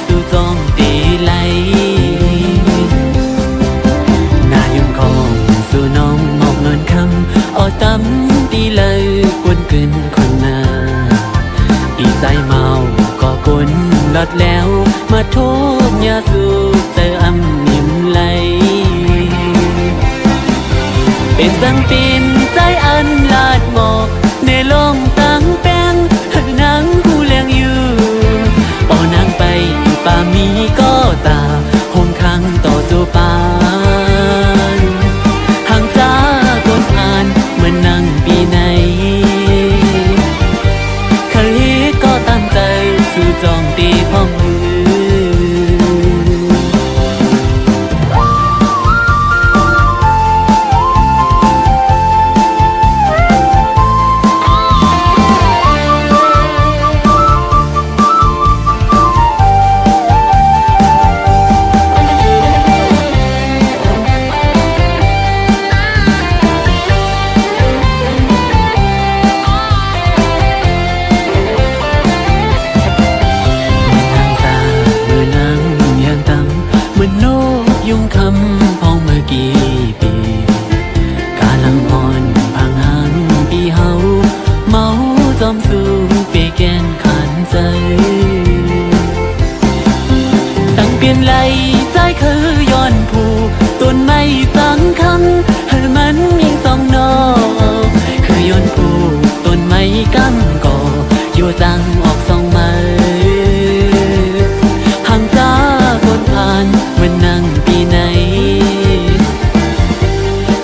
สู่จองตีไหลนายุงคองสู่น้องมองนอนคำเอาตำตีเลยกวนกึนคนนาอีใจเมาก็กลนลดแล้วมาโทษยาสูบเจออำนิ่มไหลเป็นสังปีนใจอันลาดหมอกในลมตั้งแป้งนางหูเลี้ยงอยู่ปอนางไปอยู่ป่ามีก็ตาหงข้างต่อสู่ป่านห่างจากคนอ่านเหมือนนั่งปีไหนเคยก็ตามใจสู่จองตีพ้องมือยุงคำพองเมื่อกี่ปีกาลังอ่อนพังหันปีเฮาเมาจอมสูงไปแกนขันใจสั่งเปลี่ยนไหลใจคือย้อนผู้ต้นไม้สังคังให้มันมีสองนอคือย้อนผู้ต้นไม้กำก่ออยู่จังออกสองไม้ห่างจากคนผ่านเหมือนนั่งปีไหน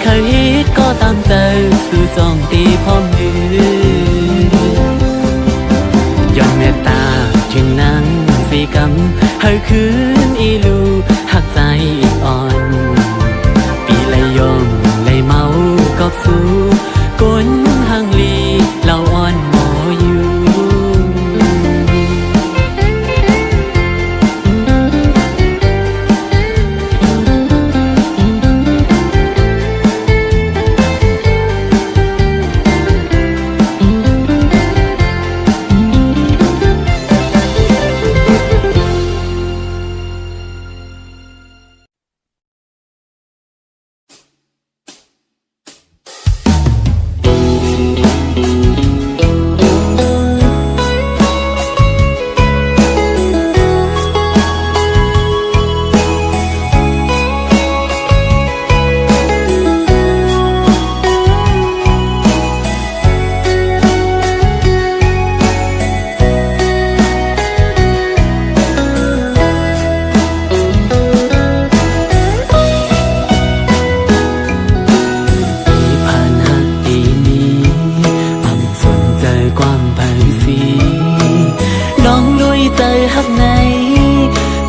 เคยฮิตก็ตามใจสู่จองตีพ้องมือยอมเมตตาจึงนั่งสีกำให้คืนอีลูหักใจอีกอ่อนปีไหลยมไหลเมากอบสู่ก้นห่างลีเล่าอ่อนหมออยู่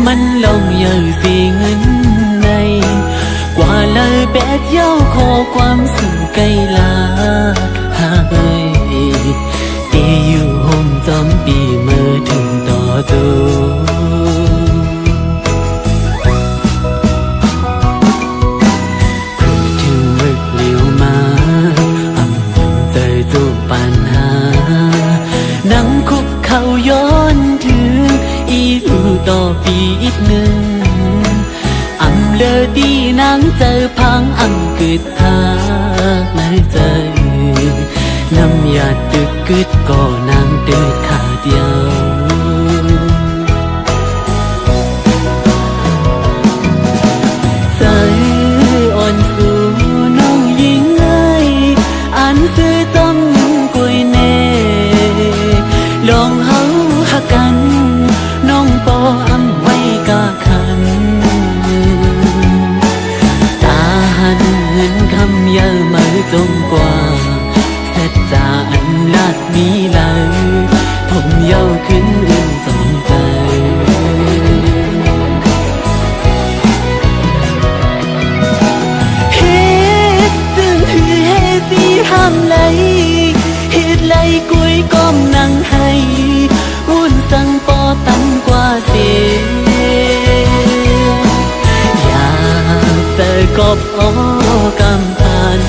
มันลงเยอะสีเงินในกว่าเลยแบกเย้าขอความสื่อไกลลาหาเอ้ยตีอยู่ห่มจอมปีเมื่อถึงต่อตัวถึงมึกเลี้ยวมาอำมันใจจูบปัญหานั่งคุกเข่าย้อนถึงอีลูต่อปีอีกหนึ่งอำเลอดีนางเจอพังอำกึดทากในใจน้ำยาตึกกึดก็นางเดินขาเดียวใจอ่อนสู่น้องยิ่งไงอันซื้อจอมกุยเน่ลองเฮาหักกันน้องปออำไว้กะขันตาหันเงินคำเยอะมาจงกว่าเสร็จจาอันลาดมีเลยผมเย้าขึ้นอื่นสองใจเฮ็ดจึงคือเฮสีห้ามไหลเฮ็ดไหลกุยก้มนั่งให้วุ่นสั่งปอตันกว่าเสียอยากเจอกบกำพัน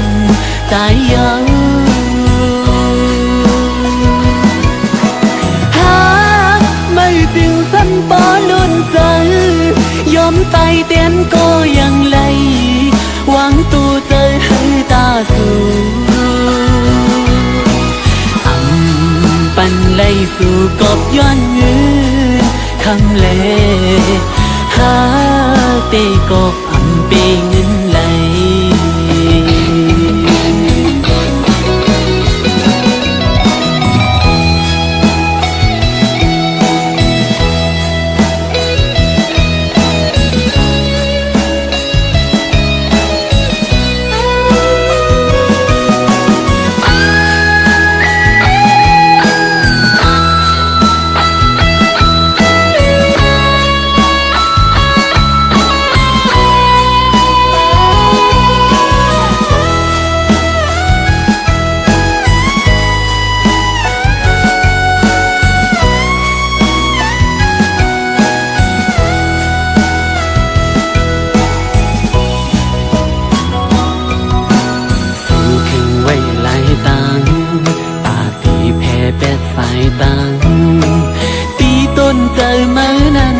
ใจเย้าหากไม่จึงสั่นปอลุ ยอมตายเตียนก็ยังไหลหวังตัวเจอให้ตาสู่ปันไลสู่กบย้อนยืนคำเลหาเตกบอำเปเงินไหลสายตังตีต้นเจอเมื่อนั้น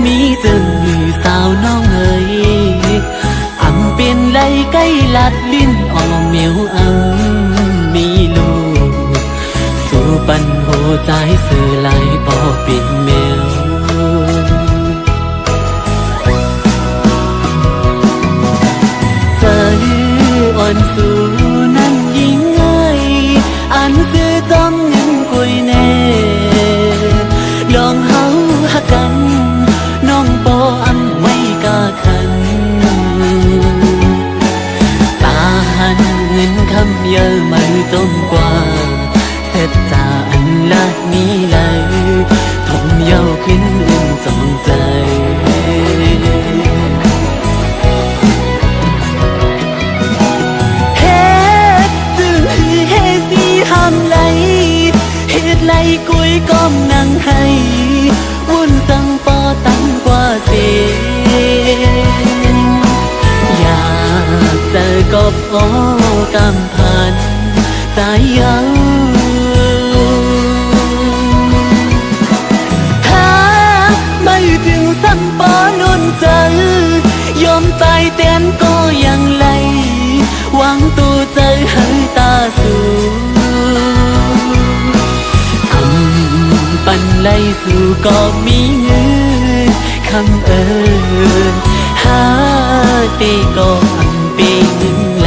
มีเจอสาวน้องเอ๋ยอำเป็นไรใกล้ลัดลิ้นออมเหมียวอำมีลูกสู่ปันโหใจเสือไหลปอเป็นแมวเจออ่อนสู่นั้นยิ่งเอ้ยอันซื้อจอมลองเฮาหักกันน้องปออำไม่กล้าขันตาหันเงินคำเยอะไม่จมกว่าเสร็จจาอันละนี้เลยทมเย้าขึ้นอุ่นจองใจเฮ็ดจึงเฮ็ดสิห้ามไหลเฮ็ดไหลกุยก้อมนั่งให้วุ่นสังปอตั้งกว่าเสียงอยากเจอกบโอกำพันสายเย้าหาไม่ถึงสังปอนนเจอยอมตายเตียนก็ยังไหลหวังตัวเจอให้ตาสูปันไลสู่ก็มีเงินคำเอิญหาเตก็อำเปเงินไหล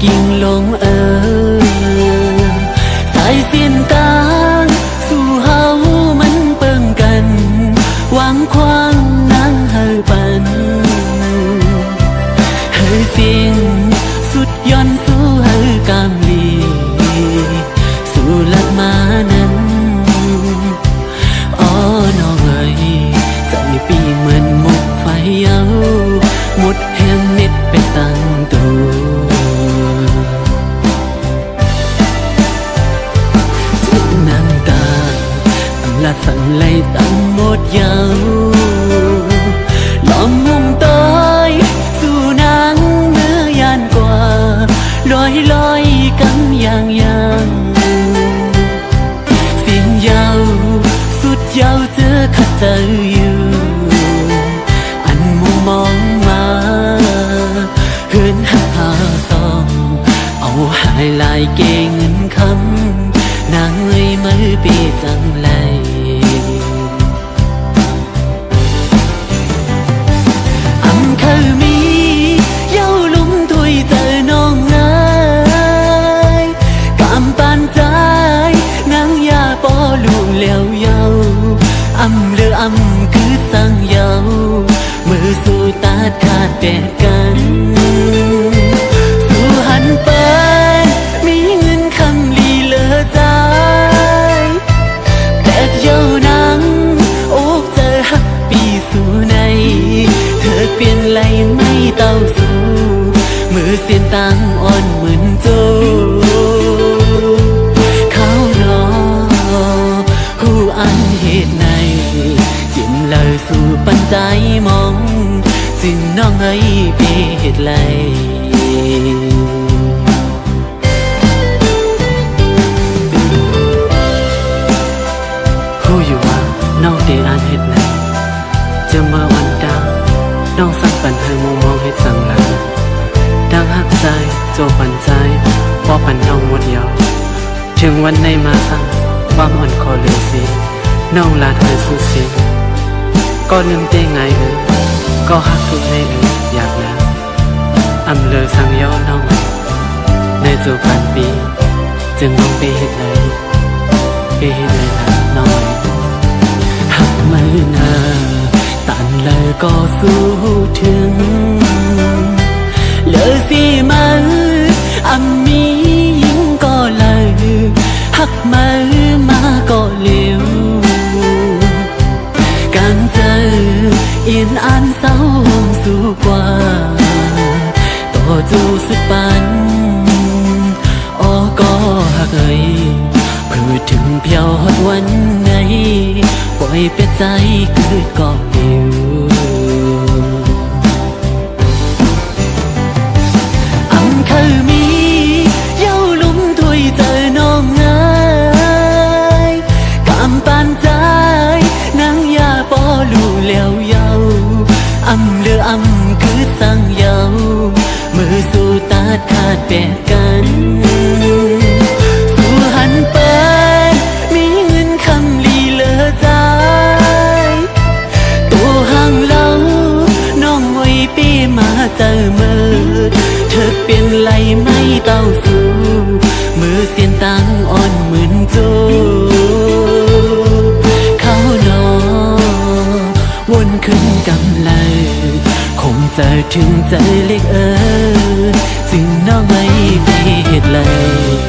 กิ่งลงสายเส้นกลางสู่เฮามันเปิ่งกันหวังควางนางเฮาปันเฮาเสียงสุดย้อนสู่เฮากำลีสู่ลัดมานั้นอ๋อน้องเอ๋ยใจปีเหมือนหมดไฟเย้าหมดแห่งเน็ดไปตั้งตัวละสั่งไล่ตั้งหมดยาวล้อมมุมต้อยสู่นางเนื้อยานกว่าลอยกันอย่างเสียงยาวสุดยาวเจอขัดใจอยู่อันมุมมองมาเหินหาซองเอาหายลายเก่งเงินคำนางเอ้ยมือปีจังไรอำเคยมีเย้าลุงถวยเจอน้องนายกำปานใจนางยา sang giàu mưa dù ta khát kẹtกันสู่หันไปมีเงินคำลีเลอใจแต่เย้านังโอ้เจอฮักปีสู่ในเธอเปลี่ยนไหลไม่เต้าสู่มือเสียนตังอ่อนเหมือนโจเขารอหูอันเหตุในจิ้มเลยสู่ปัญใจมองจึงน้องเอ้ยเปเหตุไรหูอยู่ว่าน้องเดอันเหตุไรจะมาวันดาวน้องสั่งปันให้มุมมองเหตุสั่งหลังดังหักใจโจปันใจพอปันน้องหมดยาวถึงวันในมาสั่งความอ่อนคอเหลือสิน้องลาเธอสู้เสียก็ลืมเต้ไงเลยก็หักทุกในเลยอยากแล้วอำเลยสั่งย่อน้องในจูพันปีจึงน้องไปเห็ดเลยนะน้อยหักมือหน้าตันเลยก็สู้ถึงเลยสิมันอำมียิงก็เลยหักมือมาก็เร็วการเจอเอียนอ่านเศร้าสู่กว่าต่อจูสุดปันอ้อก็หักเอ่ยเพื่อถึงเพียวหดวันไงปล่อยเปียใจคือก็เดียวเคยมีเย้าลุ่มถวยเจอน้องง่ายกำปานใจนางยาปอลู่เลี้ยวเยาอำเลืออำคือสั่งเยามือสู่ตาขาดแปะกันสู่หันไปมีเงินคำลีเลอใจตัวห่างเล่าน้องไว้ปีมาเจอมือเธอเปลี่ยนไหลไม่เต้าสู่มือเสียนตังอ่อนเหมือนโจเขานอวนขึ้นกำไลคงเจอถึงใจเล็กจึงน้องไม่มีเหตุเลย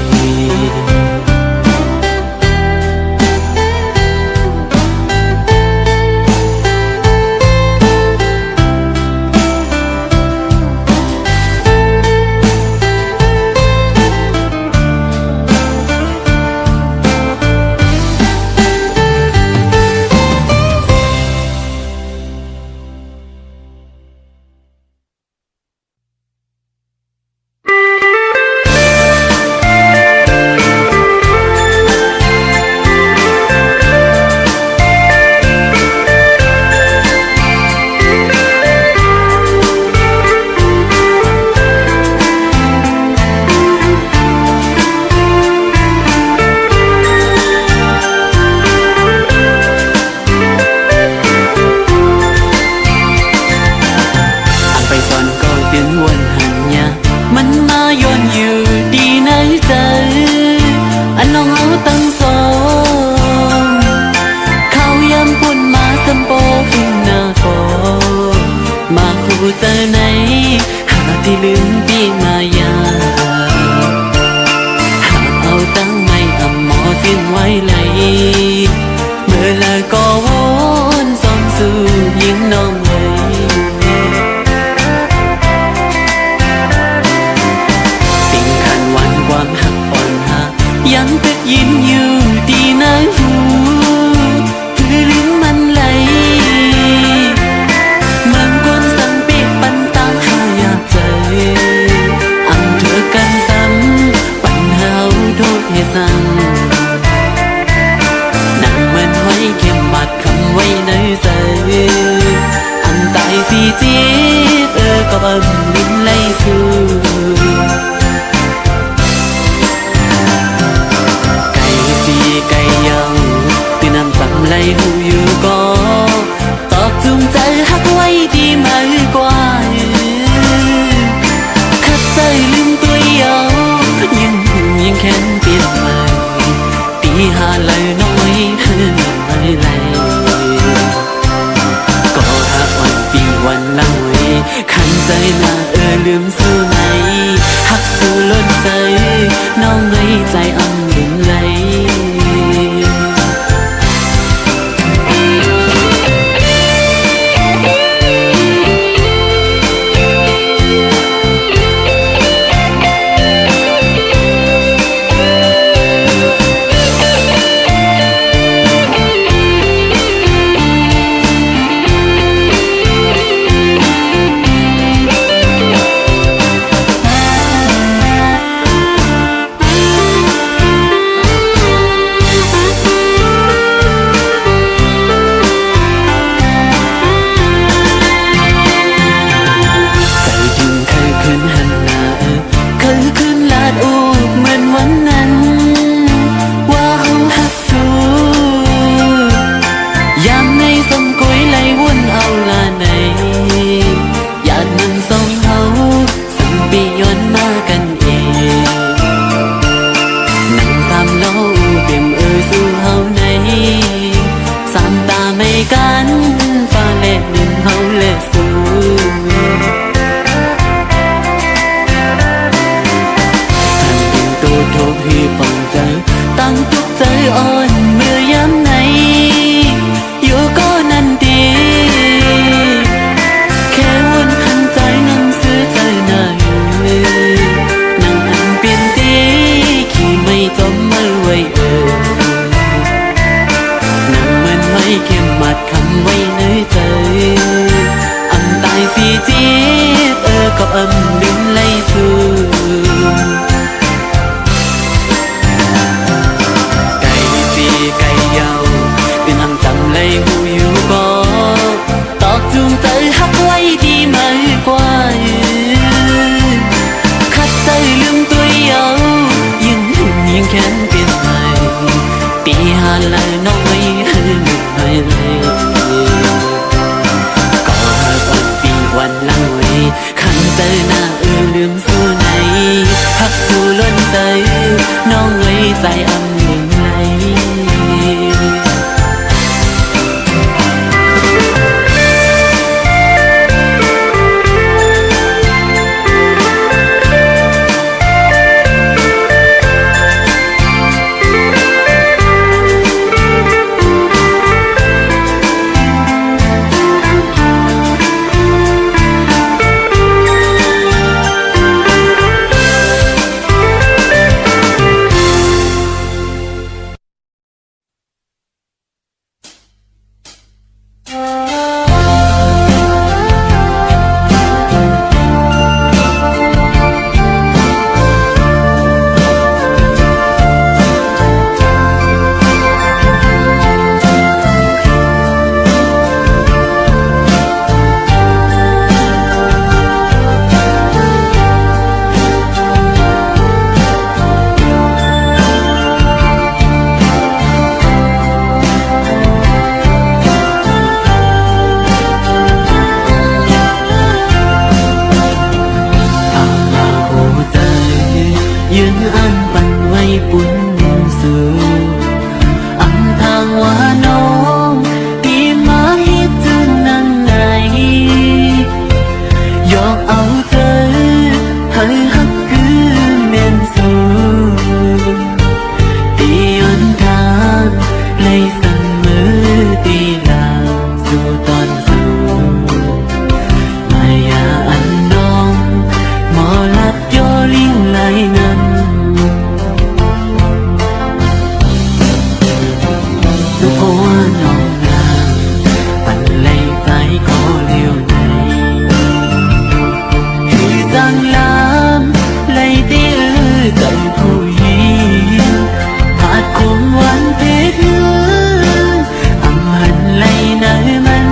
เจอไหนหาที่ลืมปีมายาหากเอาตั้งไม่อำหมอสิ้นไว้เลยเมื่อละก็วนซ้อมสู่ยิงน้องเลยสิ่งขันวันความหักอ่อนหักยังตึกยิ้มอยู่ดีนะหูคือลิ้นมันไหลสั่งนั่งเหมือนห้อยเข็มบัดคำไว้ในใจอันตายสิจีบก็บังลิ้นไล่สู่ไก่สีไก่ยังตื่นน้ำสั่งไล่หูอยู่ก็ตอกจุ่มใจหักไว้ดีมากกว่าขัดใจลืมตัวเยายังแค้นเปลี่ยนมาตีหาเลยน้อยเลย อ่อนเมื่อยามไหนอยู่ก็นั่นดีแค่วนหันใจนั้นซื้อใจหน่อยนั่งหันเปลี่ยนตีขี่ไม่จมมือไว้นั่งเหมือนไม่เข้มมัดคำไว้ในใจอำตายสิจีบก็อำดึงไล่สู่ไก่เยาเป็นอังจำเลยหูอยู่ก็ตอกจูงใจหักไว้ดีมากกว่าขัดใจลืมตัวเยายิ่งหุ่นยิ่งแค้นเปลี่ยนไปตีหาแล้วน้องไม่ให้หลุดไปเลยก็หากวันปีวันหลังไว้ขันเจอหน้าลืมสู้ไหนพักสู้ล้นใจน้องไว้ใจอำหนึ่งไหลยืนอันปันไว้ปุ่นสู่อำทางว่าน้องตีมาให้จืนนั่งไหนยอกเอาเธอให้หักคือเมียนสู่ตีย้อนทางเลยสั่นมือตีลาสู่ตอนสู่มายาอันน้องหมอลัดโยลิงไหลนั้นทุกคนน้องนางปั่นไล่ใจขอเลี้ยวในคือจังลามไล่ตีกันผู้หญิงหาดคงวันเพชรอำหันไล่นายมัน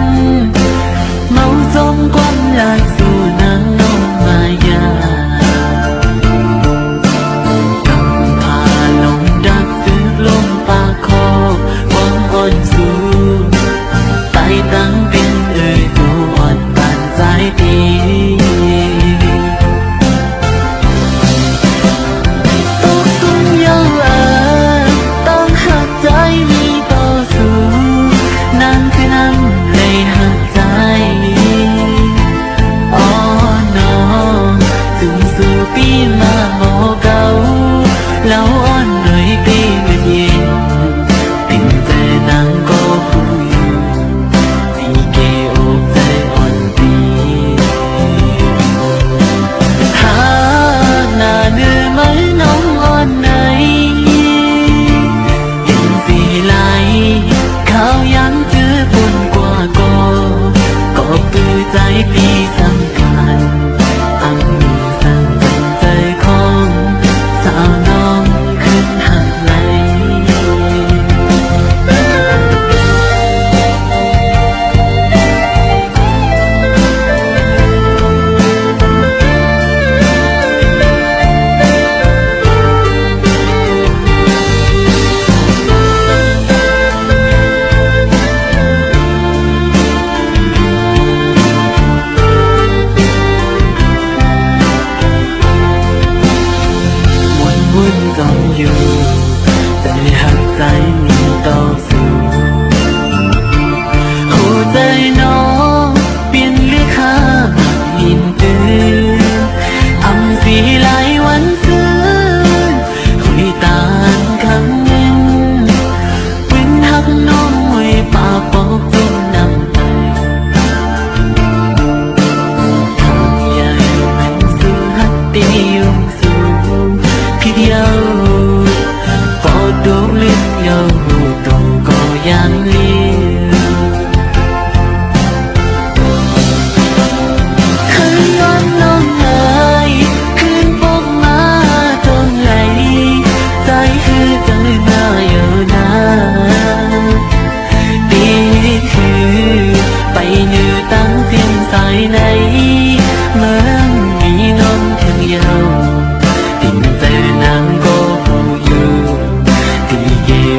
เมาจมความลายสู่นางน้องมายาลมดักซึกลมปากคอความอ่อนสูง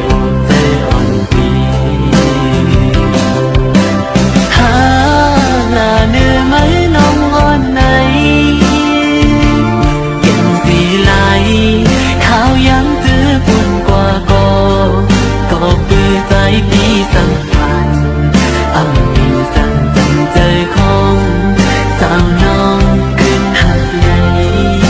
โอเตอ่อนปีหาลาเนื้อไหมน้องอ่อนไหนเย็นสีไหลข้าวยังตื้อปุ่นกว่าก็ปื้อใจพี่สัมพันธ์อำมีสั่งจังใจของสาวน้องขึ้นหักใหญ่ เ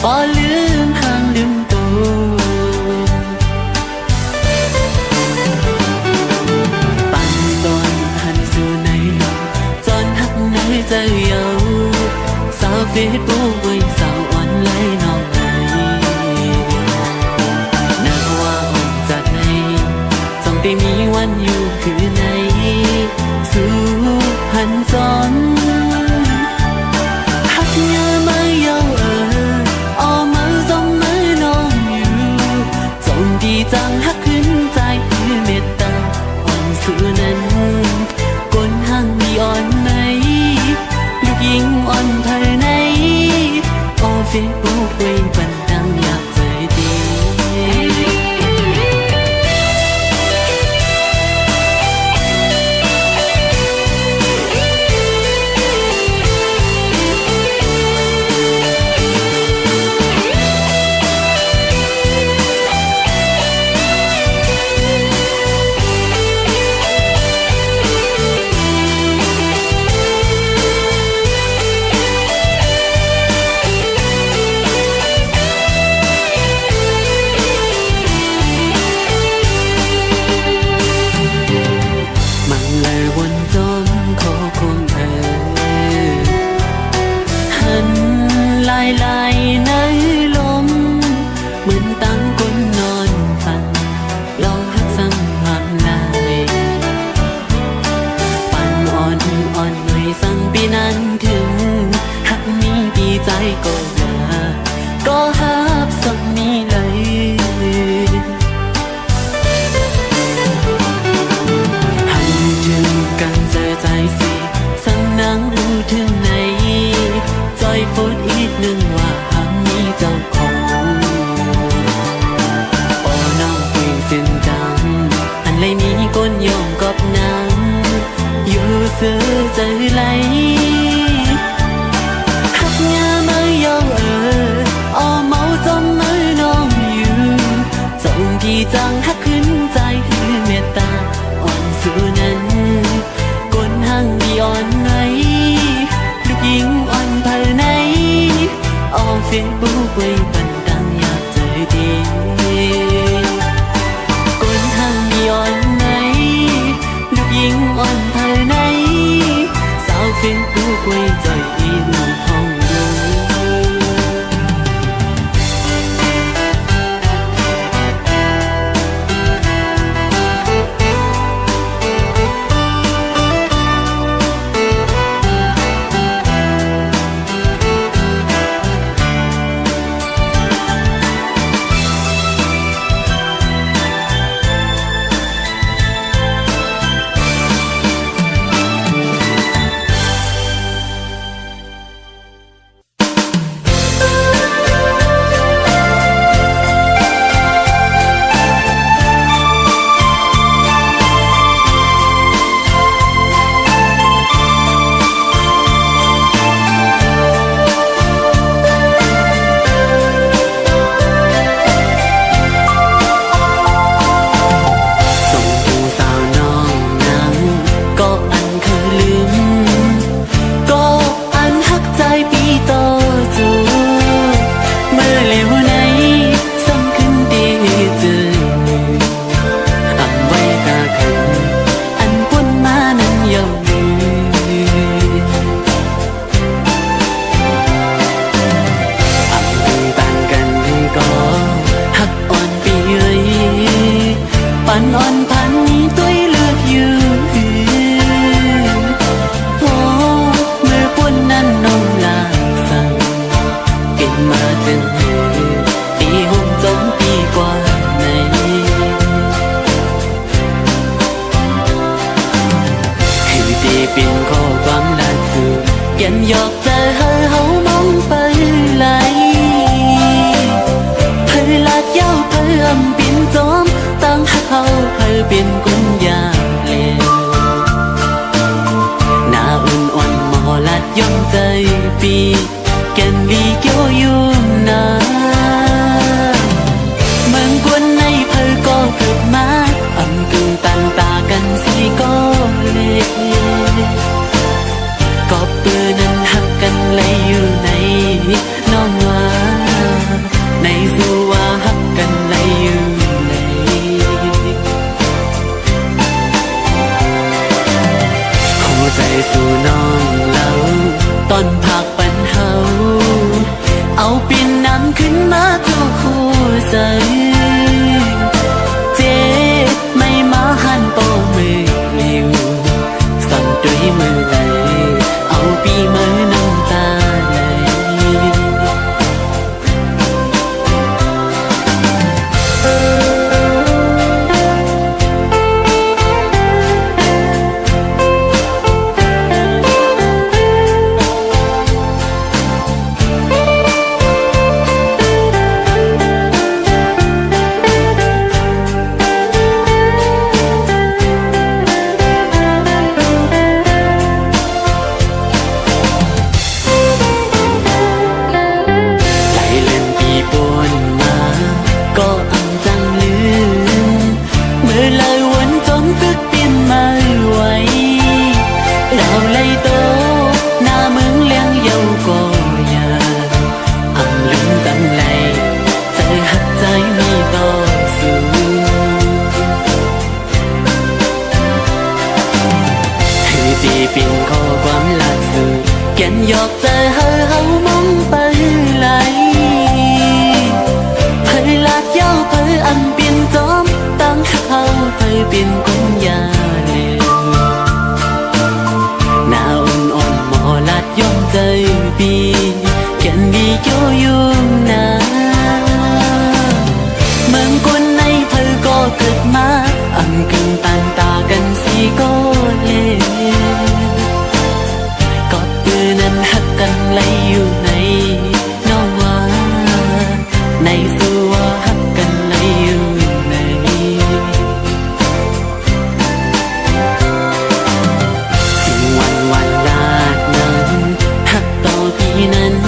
บ่ลืมห่างลืมตัวปั่นตอนหันสู่ในโลกจนหักในใจเยาสาวเฟซบุ๊กไว้สาวออนไลน์น้องไหนนักว่าออกจากไหนต้องได้มีวันอยู่คือในสู่หันจอนหักยามาเยาออมาจมมือน้องอยู่จงดีจังหักขึ้นใจคือเมตตาอ่อนสู่นั้นก้นห่างมีอ่อนไหนลูกยิงอ่อนภายในโอเฟซบุ๊กไว้บันดังอยากใจดีวนจมขอคงหันลายในลมเหมือนตั้งคนนอนฝันลองหักสังหามลายปั่นอ่อนหน่อยสั่งปีนั้นถึงหักมีปีใจก็ว่าก็หักสักนี้เลยกันเจอใจสิสั่งนั่งรู้ถึงไหนจอยโพสอีกหนึ่งว่าหามีเจ้าของโอ้น้องคุยเส้นจังอันไรนี้ก้นโยงกับนางอยู่เสือใจไหลหักยามาเยาอ้อเมาจมมือน้องอยู่จงที่จังหักขึ้นใจคือเมตตาอ่อนสู่นั้นอ่อนไหนลูกยิงอ่อนภายในออกเฟซบุ๊กไว้บันดังอยากเจอดีก้นห้างมีอ่อนไหนลูกยิงอ่อนภายในสาวเฟซบุ๊กไว้ใจอีหนุ่มห้องดูอ่อนพันตัวเลือกอยู่โอ้เมื่อปุ่นนั้นน้องลาสั่งกินมาจนปีหงจมปีกว่าในคือตีเป็นข้อความล่าสุดยันหยอกใจเฮามองไปไหลเพลลาดยาวเพลอำปินจอมตั้งเขาเพลเป็นกุญยาเลวหน้าอุ่นอ่อนมอลัดย่อมใจปีแก่นลีเกี่ยวยุ่มนาเมืองกวนในเพลก็เกิดมาอำกึ่งตันตากันสีก็เล่ก็ปืนนั้นหักกันเลยอยู่ในน้องว่า Kèn đi cho dung na Mừng quân này thơ có cực má Âm kinh tàn ta gần si có lệ Có từ nên hắc cần lấy yêu này Nó hoa Này xua hắc cần lấy yêu này Xin ngoan ngoan lạc nâng Hắc to tí nâng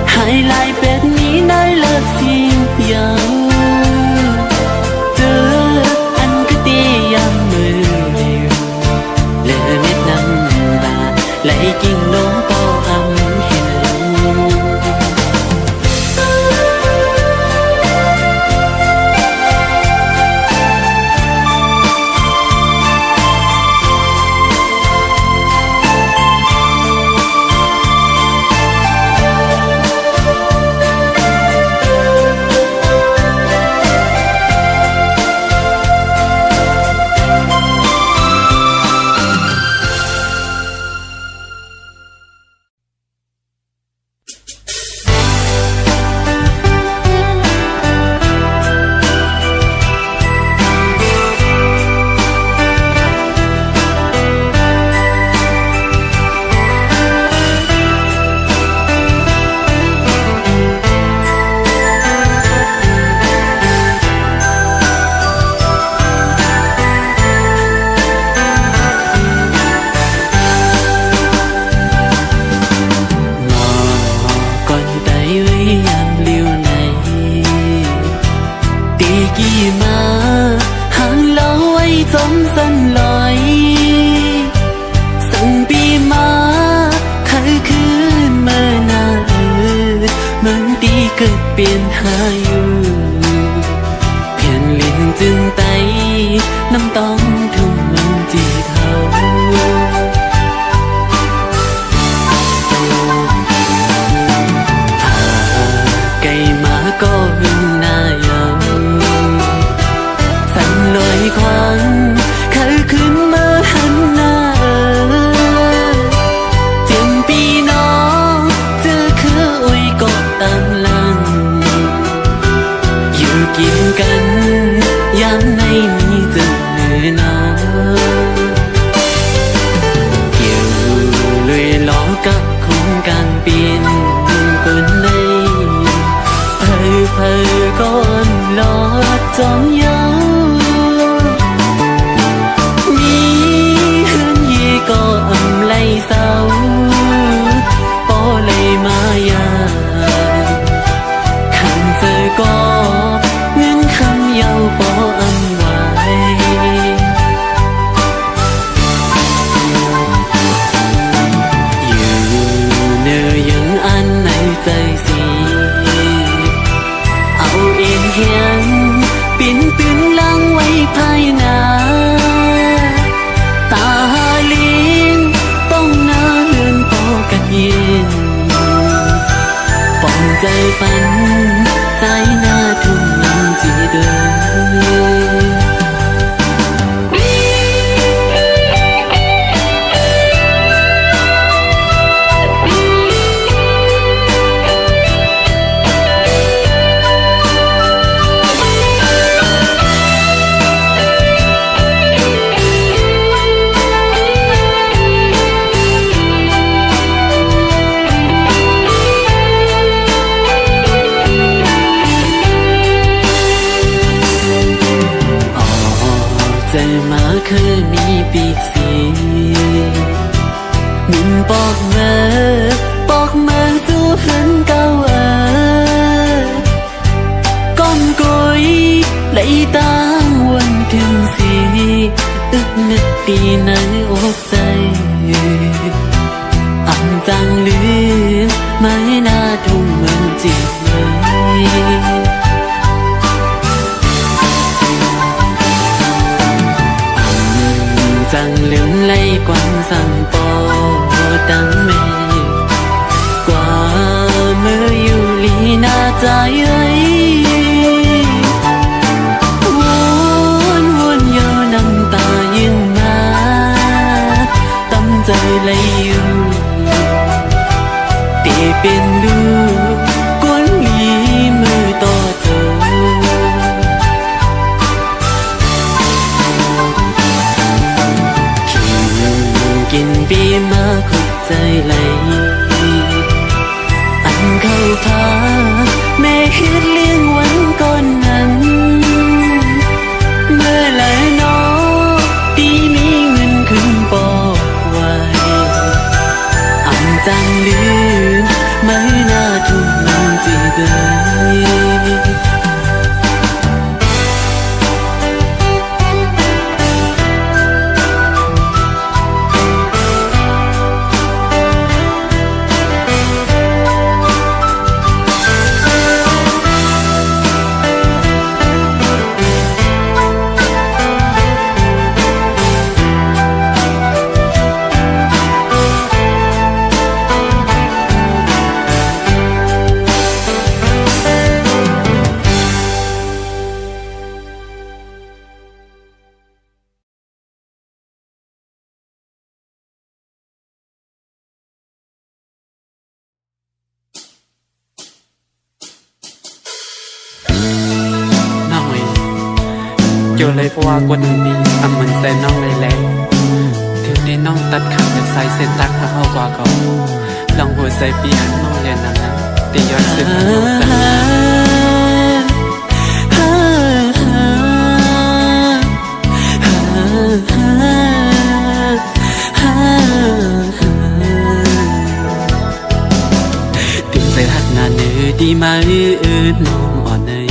Hãy lại biết ní nơi lớp xin dấu Tớ anh cứ tì yam mơ điều Lỡ nét năm bà lấy kinh nấu có âm hiền Biên hai Phiền liền dừng tay Nắm tóm thùng mình chỉ thâu Cây má có hương na dòng Xanh lối khoáng Khởi khuyên mơ hắn na Tiền bi nó Tư khứ ôi có tăng lăng Kiếm cánh dám nay mi dừng nào Kiều lùi ló các khung càng biên cơn đây Phơ con lo trong nhau Ní hơn gì có âm lây sao Bỏ lây mà ya Khăn phơ có nhau bỏ âm ngoài Dù nơi những anh này dây gì Áo yên hiền Biến tuyến lang quay phai nà Ta liên bông ná hương bỏ cách yên Bông dây bắn Dài na thùng nằm chỉ đườngใจมาเคยมีปีกสีมินบอกเมื่อจูเหินเก้าก้อนกุยไหลตางวนถึงสีอึกนึกตีในอกใจอ่ำจังลืมไม่น่าทุ่มเหมือนจิตเลยRằng lưng lây quanh rằng bò đắng mê Qua mơ yêu lý na trái ấy Muốn nhớ nằm ta nhưng mà Tâm rơi lấy yêu Tiếp เป็นลูกกวนหลีมือต่อเจ้ากินปีมาคุกใจไหลอันเข้าพาแม่เฮ็ดเลี้ยงวันก่อนนั้นเมื่อไหร่น้อตีมีเงินขึ้นบอกไว้อันจังลืมไม่น่าทุ่มจีได้ อยู่เลยเพราะว่ากวนดีมันเส้นน้องเลยแหละถึงได้น้องตัดขาดจากสายเส้นตักเข้ากว่าเขาลองหัวใจปีหันน้องเรียนนั้นตีย้อนซึมถึงใจหักงานเนื้อดีมาน้องอ่อนเนย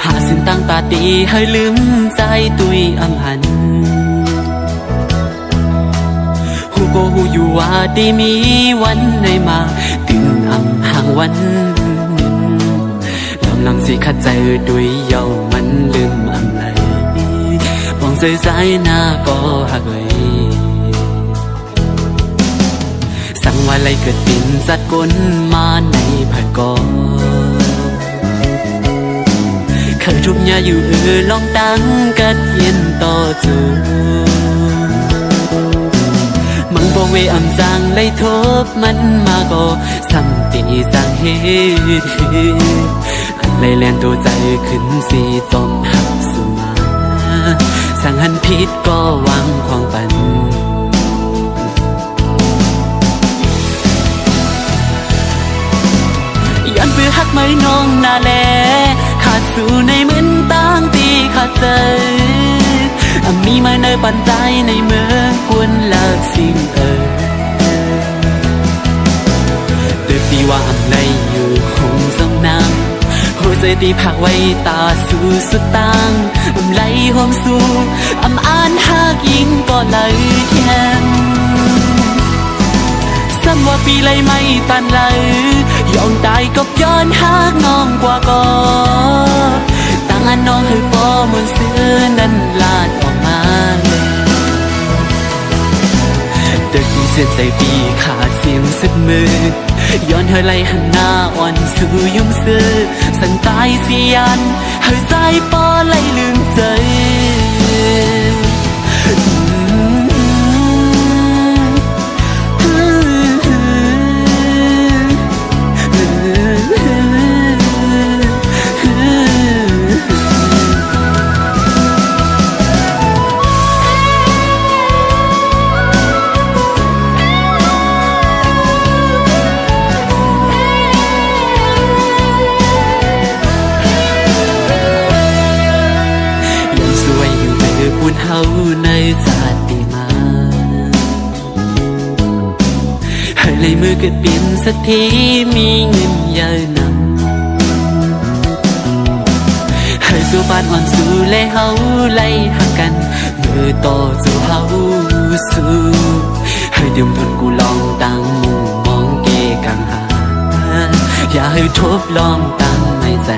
หาสิ่งตั้งตาตีให้ลืมใจตุยอำหันหูก็หูอยู่ว่าดีมีวันในมาตื่นอำห่างวันลำลังสิขัดใจด้วยเยามันลืมอำไหลมองใจใจหน้าก็หักเลยสั่งว่าไรเกิดปิ่นจัดก้นมาในผัดกอเคยทุบยาอยู่ลองตั้งกัดเย็นต่อจูมังบอกเวอำจังเลยทบมันมาก็สัมตีสังเหตุอันเลยแลนตัวใจขึ้นสีจอมหักสุมาสั่งหันพิษก็วางความปันย้อนเบื่อหักไม่น้องนาแลขาดสู่ในเหมือนตั้งตีขาดใจมีมาในปันใจในเมื่อกวนหลักสิ่งเดือดดีว่าอำไรอยู่คงสองนางหัวใจตีผักไว้ตาสู่สุดตังไหลหอมสู่อ่านหากยิงก็ไหลแข็งซ้ำว่าปีเลยไม่ตันไหลยอมตายกับย้อนหากน้องกว่าก่อตั้งอันน้องคือปอมนเสื้อนั้นลาดออกมาเลยเด็กเส้นใจปีขาดเสียงสุดมือย้อนเธอไล่หันหน้าอ่อนสู่ยุ่มซื้อสั่นตายเสียนเธอใจปอไล่ลืมใจเฮาในศาสตร์ปีมาให้เลยมือเกิดเปลี่ยนสักทีมีเงินเยอะนำให้สู่บ้านอ่อนสู่และเฮาไล่หักกันมือต่อสู่เฮาสู่ให้เดี๋ยวทนกูลองตั้งมุมมองเกกังหาอย่าให้ทบลองตั้งในใจ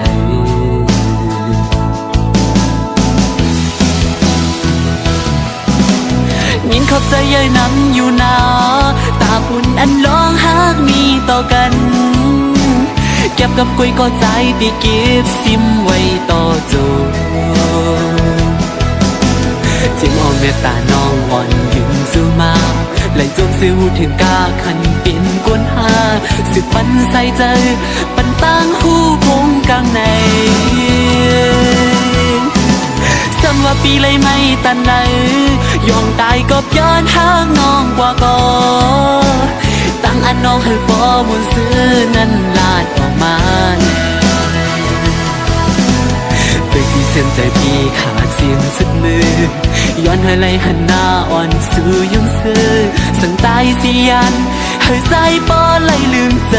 ยินขอบใจเย้ยน้ำอยู่นาตาปุ่นอันร้องหากมีต่อกันเก็บกับกุยก็ใจดีเก็บซิมไว้ต่อโจจึงอ่อนเมตตาน้องอ่อนยืนสู่มา ไหลจมสิวถึงกาขันเป็นกวนหาสิปันใส่ใจปันตั้งหูพงกลางในสำว่าปีเลยไม่ตันไหนยองตายก็ย้อนห้างน้องกว่าก่อตั้งอันน้องให้ปอมุนซื้อนั้นลาดออกมาที่เส้นใจพี่ขาดเสียงสุดมือย้อนให้ไหลหันหน้าอ่อนสู่ยงซื้อสั่งตายสิยันให้ใจปอไหลลืมใจ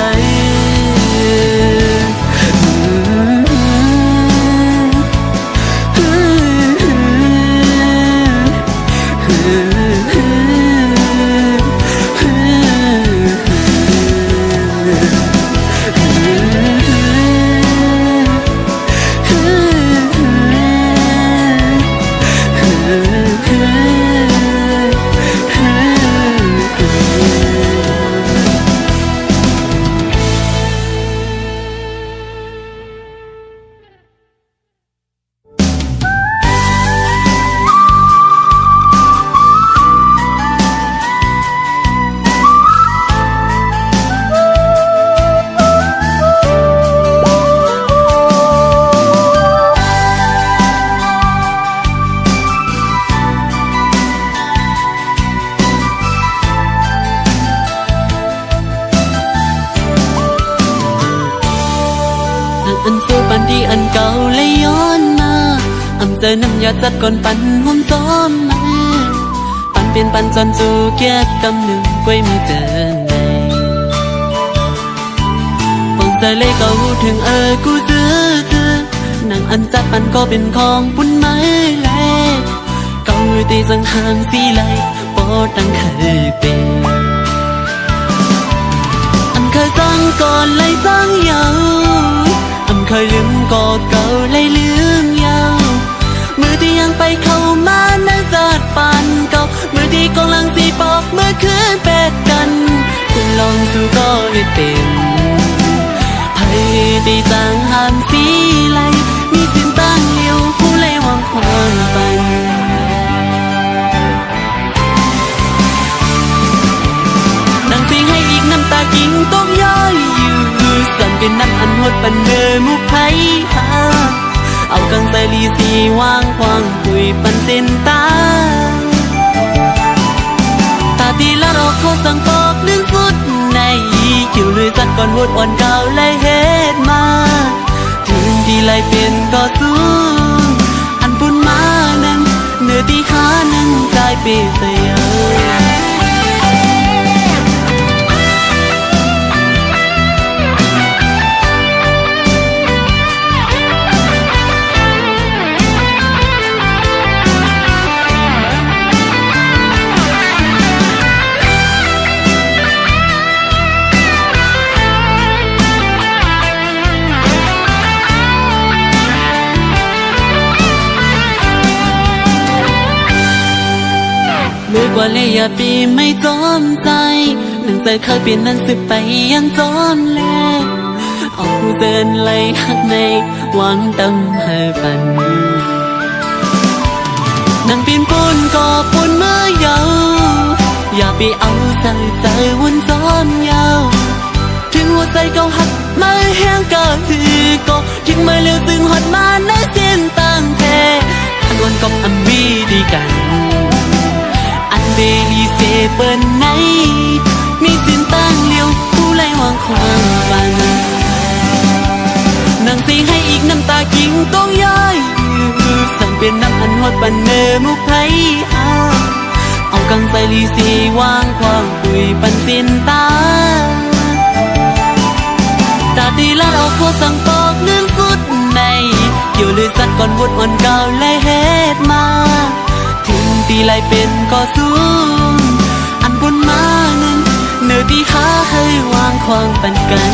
อันสู้ปันที่อันเก่าเลยย้อนมาอำเจอน้ำยาจัดก่อนปันห่มซ้อมมาปันเป็นปันจนจูเกียกำหนึ่งกล้วยมีเจอในปองใจเลยก็หูถึงกูซื้อนางอันจัดปันก็เป็นของปุ่นไม้แลกเก่าตีสังหางสีไหลปอตั้งเคยเป็นอันเคยจังก่อนเลยจังยาวเคยลืมก็เก่าเลยลืมยาวมือที่ยังไปเข้ามานั้นจัดปานเก่ามือที่กำลังสีปอกเมื่อคืนเป็ดกันคุณลองสู้ก็ให้เป็นให้ได้จางห้ามสีไหลมีสิ้นตั้งเลี้ยวผู้เลยวางความปันนั่งสิ่งให้อีกน้ำตากิ่งต้องย้อยอยู่สั่นเป็นน้ำอันหดปันเดิมุกไผ่หาเอากังใส่ลีสีวางควางคุยปันเส้นตาตาตีละรอเขาสั่งปอกลื่นสุดในคิวเลยจัดก่อนวดอ่อนเก่าเลยเฮ็ดมาถึงที่ไหลเป็นก็สูงอันปุ่นมานั้นเนื้อที่หานั้นกลายเป็นเสียมือกว่าเลยอย่าปีไม่จอมใจหนึ่งใจเคยเปลี่ยนนั้นสึกไปยังจอมแลเอาผู้เตือนเลยหักในหวังตำให้ปันนั่งปีนปูนก็ปูนเมื่อเยาอย่าไปเอาใจวนจอมยาวถึงหัวใจเก่าหักมาแห้งก็คือก็ถึงไม่เลี้ยวตึงหดมาในเส้นตั้งแพ้อันวันกับอันวีดีกันเบลีเซเปิลไหนมีสิ้นตั้งเลี้ยวผู้ไล่วางความปันนั่งสิให้อีกน้ำตากิ่งต้องย้อยสั่งเป็นน้ำอันหดปันเนมุกไผ่เอากังใส่ลีสีวางความคุยปันสิ้นตาตาตีละเอาโคสั่งปอกเลื่อนสุดในเกี่ยวเลยสัดก่อนวดอ่อนเก่าเลยเฮ็ดมาถึงตีไหลเป็นก็สูงอันบนมานั้นเนื้อที่หาให้วางความปันกัน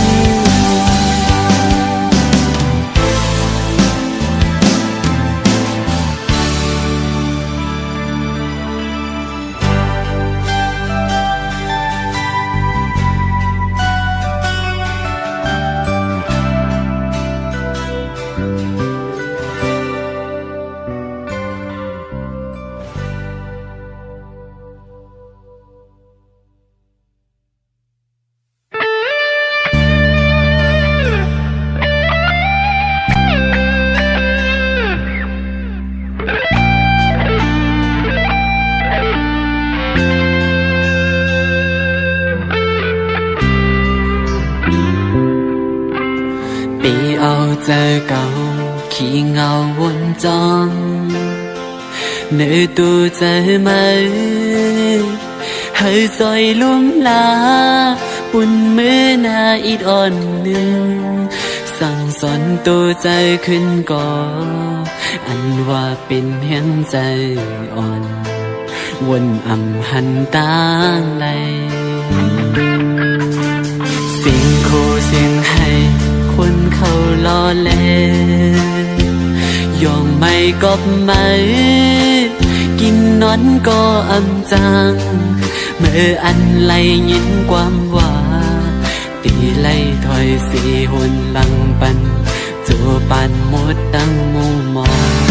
เจอเก่าขี้เงาวนจองnơi tôi chơi mơ hơi soi lúm lá buồn mưa na ít on nươngสั่งสอนตัวใจขึ้นก่ออันว่าเป็นเพียงใจอ่อนวนอำหันตางไหลเสียงโคเสียงให้คนเขาล้อเล่นยอมไม่กอบไม่กินนอนก็อำจังเมื่ออันไหลยินความว่าตีไล่ถอยสีหนหลังปันจูปันหมดตั้งมุมมอง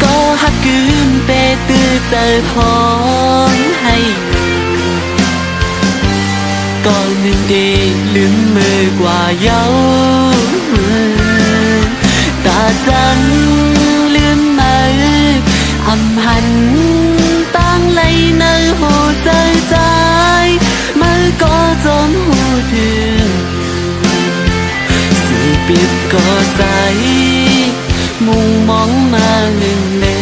ก็หักกืนเปตื้อเจอท้องให้ก่อนหนึ่งดีลืมมือกว่าเย้าตาจังลืมมืออำหันตั้งไหลในหัวใจใจมือก็จมหัวถึงสื่อปิดก็ใจมุ่งมองมาหนึ่งเล่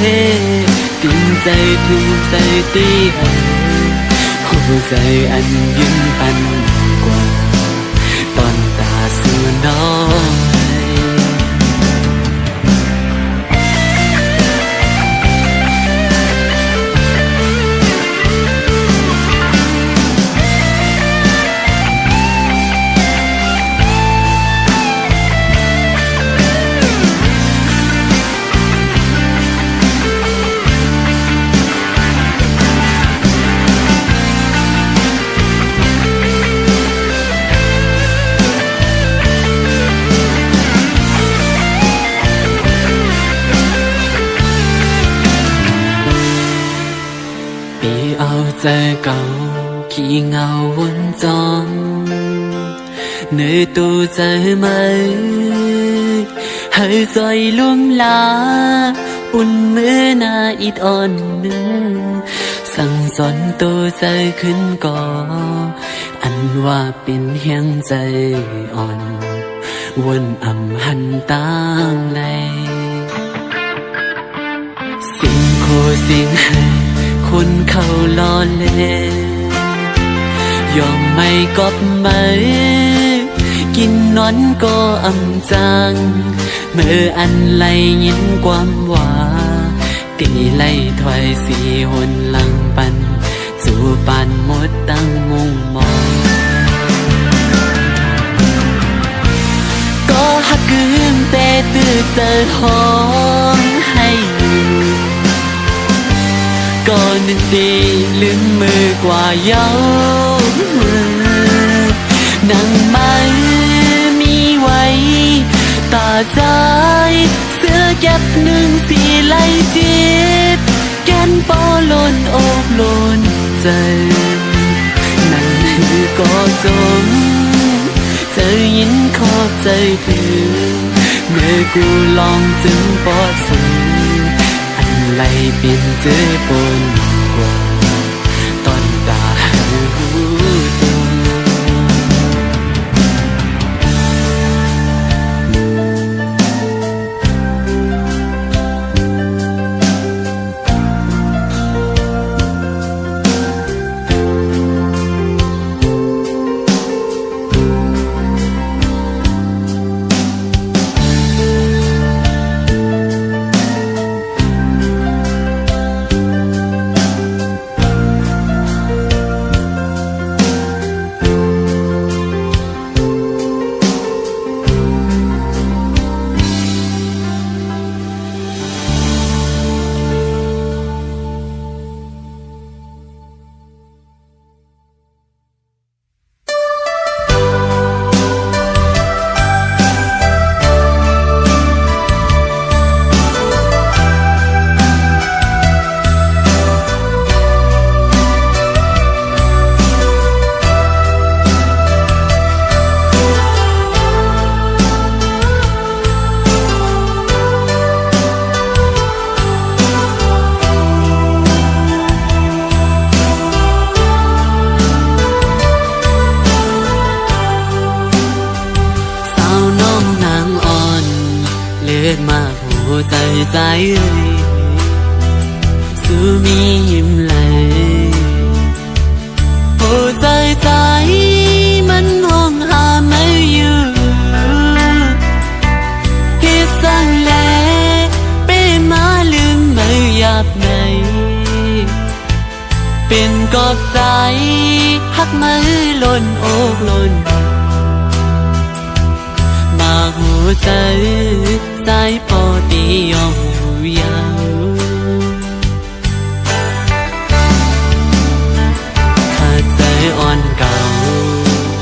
ติ้งใจถึงใจตีหัวใจอันยืนปันกว่าตอนตาสู่น้องใจเก่าขี้เงาวนจองnơi tôi chơi mơ hơi rồi luôn lá buồn mưa na ít on nươngสั่งสอนตัวใจขึ้นก่ออันว่าเป็นเฮียงใจอ่อนวนอำหันตางไหลเสียงโคเสียงให้คนเขาล้อเล่นยอมไม่กอบไม่กินนอนก็อำจังเมื่ออันไหลยินความว่าตีไล่ถอยสีหนหลังปันจูปันหมดตั้งมุงมองก็หักกืนเปตื้อเจอท้องให้ก่อนหนึ่งดีลืมมือกว่าเย้านั่งไม่มีไว้ตาใจเสื้อแก็บหนึ่งสีไหลจิตแกนปอลนอกลนใจนั่นคือก็จงเจอยินขอบใจถึงเมื่อกูลองจึงปอดสื่อไหลเป็นเจอปนกว่าตอนตาหูตัว เ ใจใจสู้มียิ้มไหลโอ้ใจใจมันห้องหาไม่อยู่เฮ็ดสั่งแลเป้มาลืมไม่หยาบไหนเป็นกอบใจหักมือล้นอกล้นมาหัวใจใจพอดียอมอยู่ยาวขาดใจอ่อนเก่า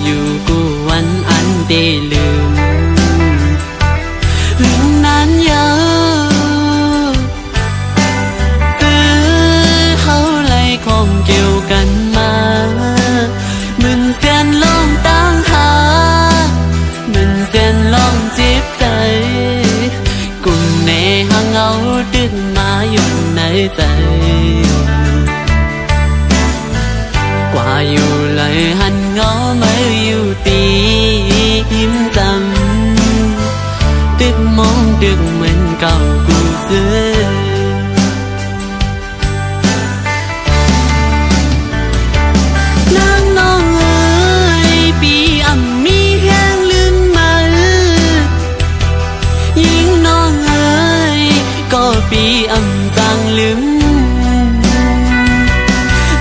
อยู่กูวันอันเดลืมลืมนานยาวคงเกี่ยวกันมามึนเส้นลองตั้งหามึนเส้นลองจีบใจกุ่มเนหางเอาดึงมาอยู่ในใจกว่าอยู่เลยหันเงาไม่อยู่ตียิ้มจำดึกมองดึกเหมือนเก่ากูเสือนางน้องเอ๋ยปีอ่ำมีแห้งลืมมายิ่งน้องเอ๋ยก็ปีอ่ำจางลืม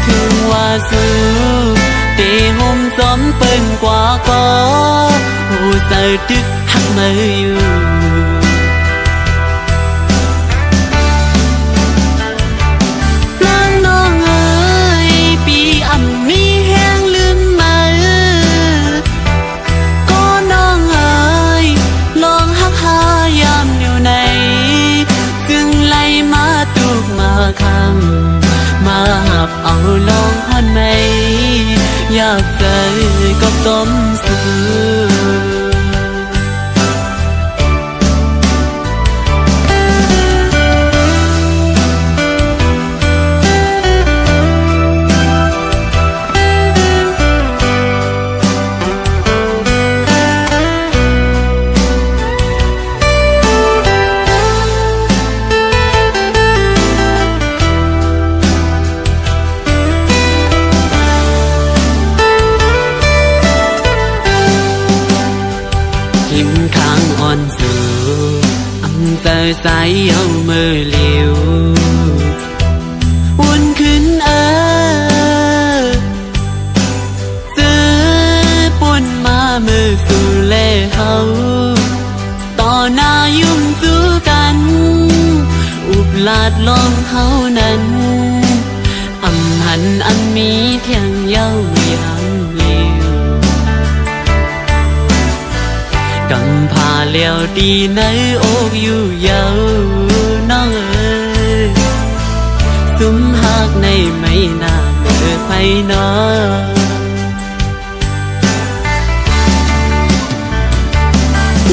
ถึงว่าสู้เตห่มซ้อมเปิ้นกว่าก็โอ้ใจดึกหักมืออยู่มาหับเอาลองฮอนไหมอยากเจอก็สมสื่อใจใสเอามือเลี้ยววนขึ้นเจอป่นมามือสู่เล่เฮาต่อหน้ายุ่มจูกันอุบลาดลองเฮานั้นอำหันอันมีเที่ยงเย้ายามเลี้ยวกำพาเลี้ยวดีในอกอยู่ยาวน้องเอ๋ยซุ้มหักในไม่น่าเมื่อไปน้อ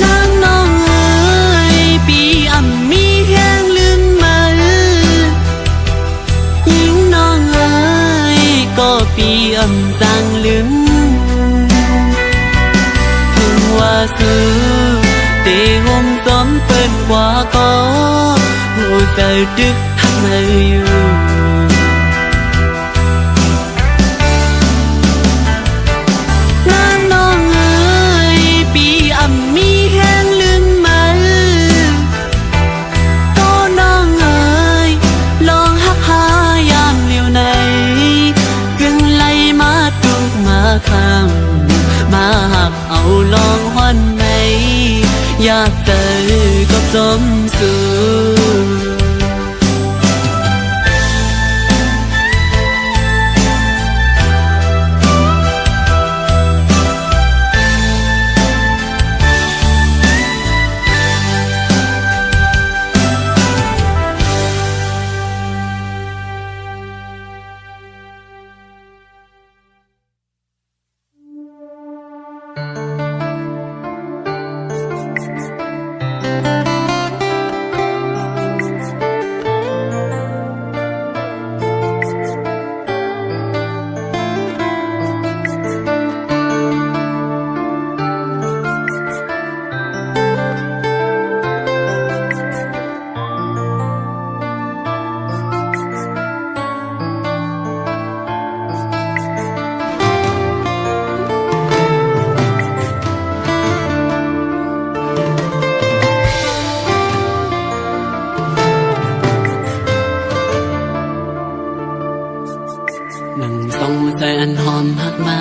นางน้องเอ๋ยปีอ่ำมีแห้งลืมมายิ่งน้องเอ๋ยก็ปีอ่ำจางลืมว่าสู้เตห่มซ้อมเปิ้นกว่าก็โอ้ใจดึกหักมืออยู่นางน้องเอ๋ยปีอ่ำมีแห้งลืมมาก็น้องเอ๋ยลองหักหายามเหลียวในจึงไล่มาตุกมาคำมาหักเอาลองฮอนไหมอยากเจอก็สมสู่ เ สองหัวใจอันหอมหักมา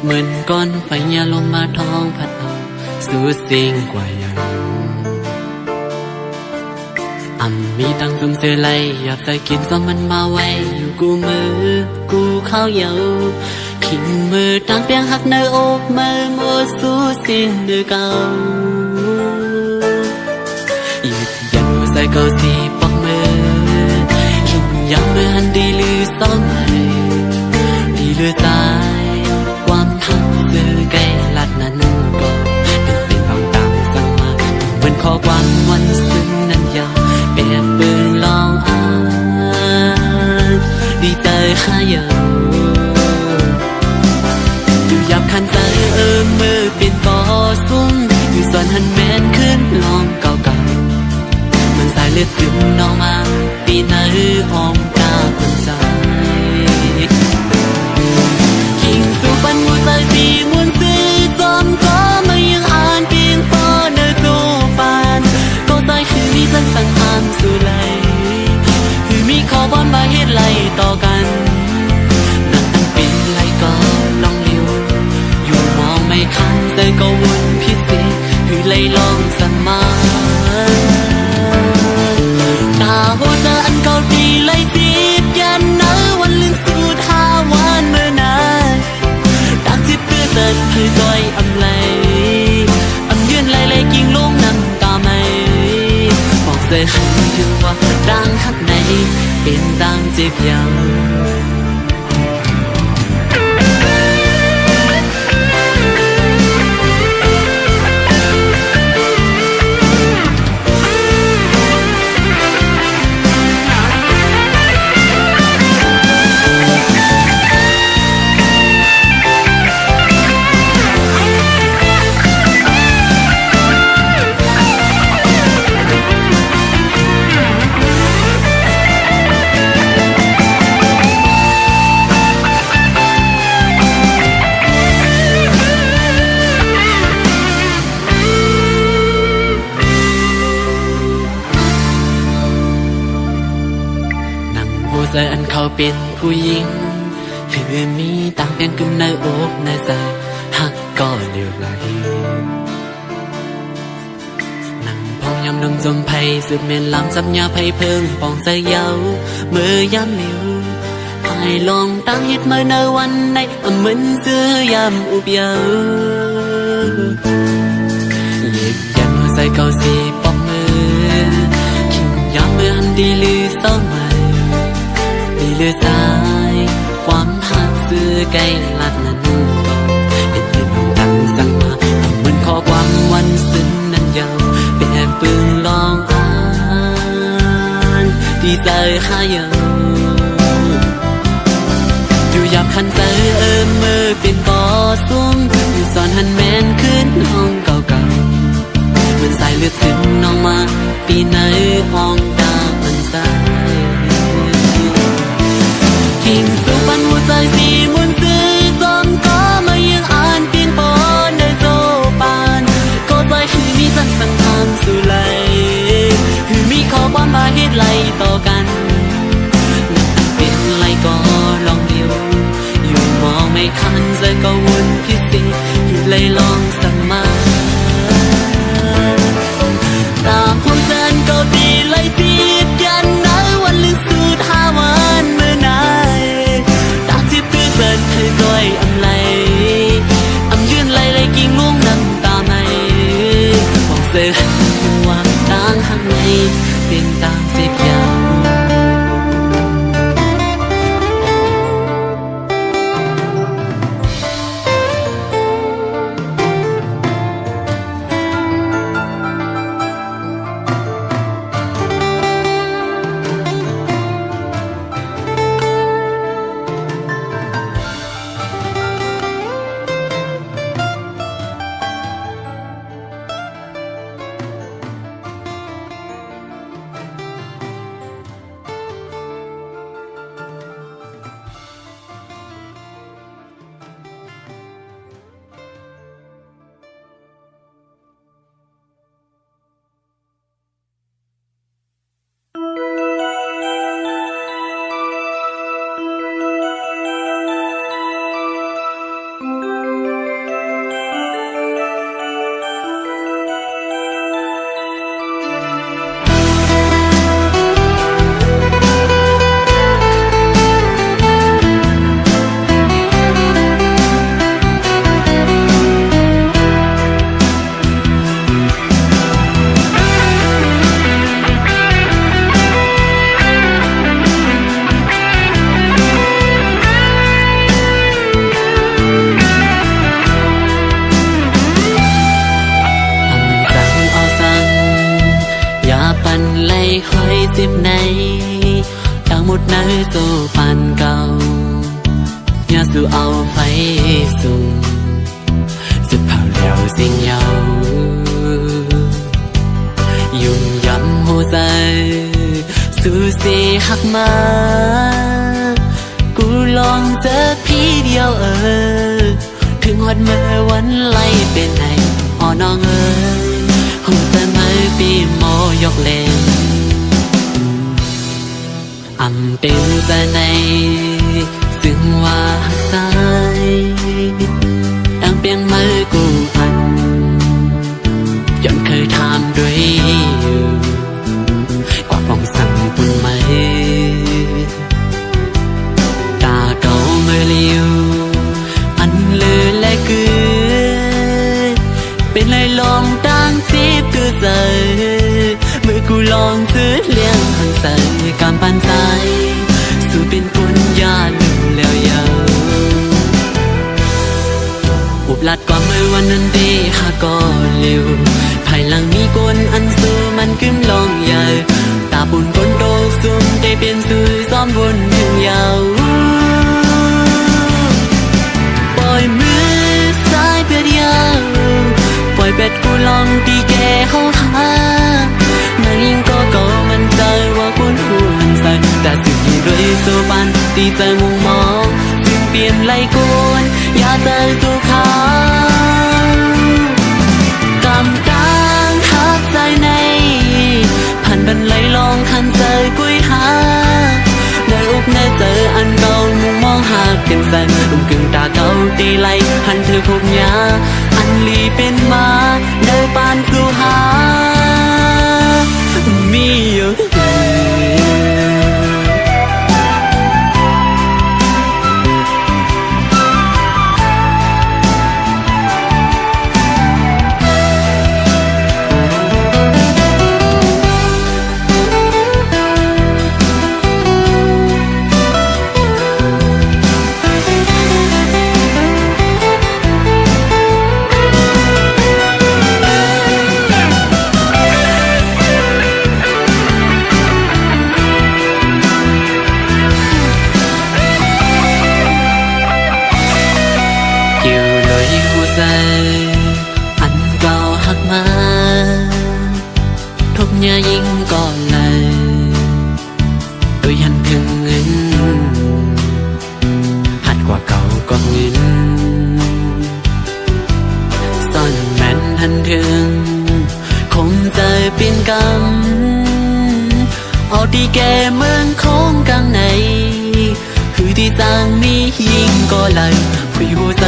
เหมือนก้อนไฟยาลมมาท้องพัดเอาสู่สิ่งกว่าอย่างมีตังซุ่มเสือไหลอยากใส่กินซ้อมมันมาไว้อยู่กูมือกูเข้าเยาขิงมือตั้งเปียงหักในอกมือมัวสู้สิ้นเดือเก่าหยุดยันใส่เก่าสีปอกมือขิงยังมือหันดีลือซ้อมให้ดีลือตายความหักเสือไกลลัดนั้นก็เป็นเอาตามสั่งมาเหมือนข้อความวันซึ้งนั้นยาวเปรียบปืนลองอ่านดีใจข้าอยู่อยู่ยับคันใจมือเป็นต่อซุ้มอยู่ส่วนหันแมนขึ้นลองเก่าๆมันสายเลือดซึมนองมาปีหน้าอ้อมกาคนใจยิ่งสู่ปันหัวใจสีมวนซื้อจอมก็ไม่ยังอ่านเพียงพอเนื้อจูปานก็ใจคือมีสันสังหามสู่ไหลคือมีขอบอนบาเหตุไหลต่อกันนั่งเป็นไหลก็ลองเลี้ยวอยู่มองไม่คันแต่ก็วนพิเศษคือไหลลองสันมาตาหัวใจอันเก่าดีไหลจีบยันเนื้อวันลืมสูดหาวันเมื่อนานตามที่เพื่อเสร็จคือจอยอำไหลยืนไหลกิ่งลงน้ำตาไม่บอกเสียอยู่ว่าดังข้างในเป็นดังเจ็บยาวใจอันเขาเป็นผู้หญิงคือมีต่างเพียงกึ่มในอกในใจหักก็เลี้ยวไหลนั่งพองยำดมจมไผ่สืบเมนลำซับยาไผ่เพิ่งปองใจเยาเมื่อยามเลี้ยวให้ลองตั้งฮิตเมื่อในวันในเหมือนเสื้อยามอุบเยาเหยียบยันหัวใจเก่าสีปอกมือขิงยามเมื่อหันดีลือเศร้าใหม่ดีเลือดตายความหักเสื้อไกลลัดนั้นก็เป็นเรื่องดังสั่งมาเหมือนข้อความวันซึ้งนั้นยาวเป็นแอบปืนลองอ่านดีใจข้าอยู่ยับคันใจมือเป็นต่อซุ้มอยู่สอนหันแมนขึ้นห้องเก่าๆเหมือนสายเลือดซึมน้องมาปีไหนห้องดาวมันใสทิ้งสู่ปันหัวใจสีมวนซื้อจอมก็ไม่ยังอ่านเพียงปอนได้โจปานก็ใจคือมีสันสังหามสู่ไหลคือมีขอบอนบาเหตุไหลต่อกันเป็นไหลก็ลองเดียวอยู่มองไม่คันใจก็วนพิเศษอยู่ไหลลองสั่งมาตามหัวใจก็ดีไหลตีบยันนะวันลืมสูดหาวันเมื่อนานเสิร์ชให้จอยอำไหลยืนไหลกิ่งลงน้ำตาไม่บอกเสียว่าต่างข้างในเป็นต่างเสียยาว โซปานเก่าอย่าสู่เอาไฟสูงสุดเผาเหลียวสิ่งเยายุ่งยำหัวใจสู่สิหักมากูลองเจอพี่เดียวถึงวันเมื่อวันไล่เป็นไงอ๋อน้องหัวใจไม่ปีโมยกเล่นอำเป็นใจในซึ่งว่าหักใจดังเปียงมือกูพันย้อนเคยถามด้วยกว่าปองสั่งปุ่นไหมตาเก่าเมื่อเลี้ยวอันเลือและเกือเป็นเลยลองตั้งจีบคือใจเมื่อกูลองซื้อเลี้ยงหันใส่การปันใจสู่เป็นคนยาลืมแล้วยาวอุบลัดกว่าเมื่อวันนั้นดีหาก็เร็วภายหลังมีคนอันสู้มันขึ้นลองใหญ่ตาปุ่นคนโตซุ่มได้เป็นสื่อซ้อมวนถึงยาวปล่อยมือซ้ายเพียเดียวปล่อยเบ็ดกูลองตีแกเข้าหานางยิงก็มันใจว่าคุณหูหันใส่แต่สิ่งที่ด้วยโซปันตีใจมุงมองจึงเปลี่ยนไล่กวนอย่าใจสู่เขากำตังทักใจในผ่านบันไลลองคันใจกุ้ยหาได้อุกแน่เจออันเก่ามุงมองหาเก็นใส่ลุ่มกึ่งตาเก่าตีไล่หันเธอพบยาอันลีเป็นมาได้ปานสู่หามีอยู่อันเก่าหักมาทบยายิ่งก่อนเลยโดยหันถึงเงินหัดกว่าเก่าก็เงินซ่อนแม่นหันถึงคงใจเป็นกรรมเอาดีแกเมืองคงกลางในคือที่ต่างนี้ยิ่งก็เลยคุยหัวใจ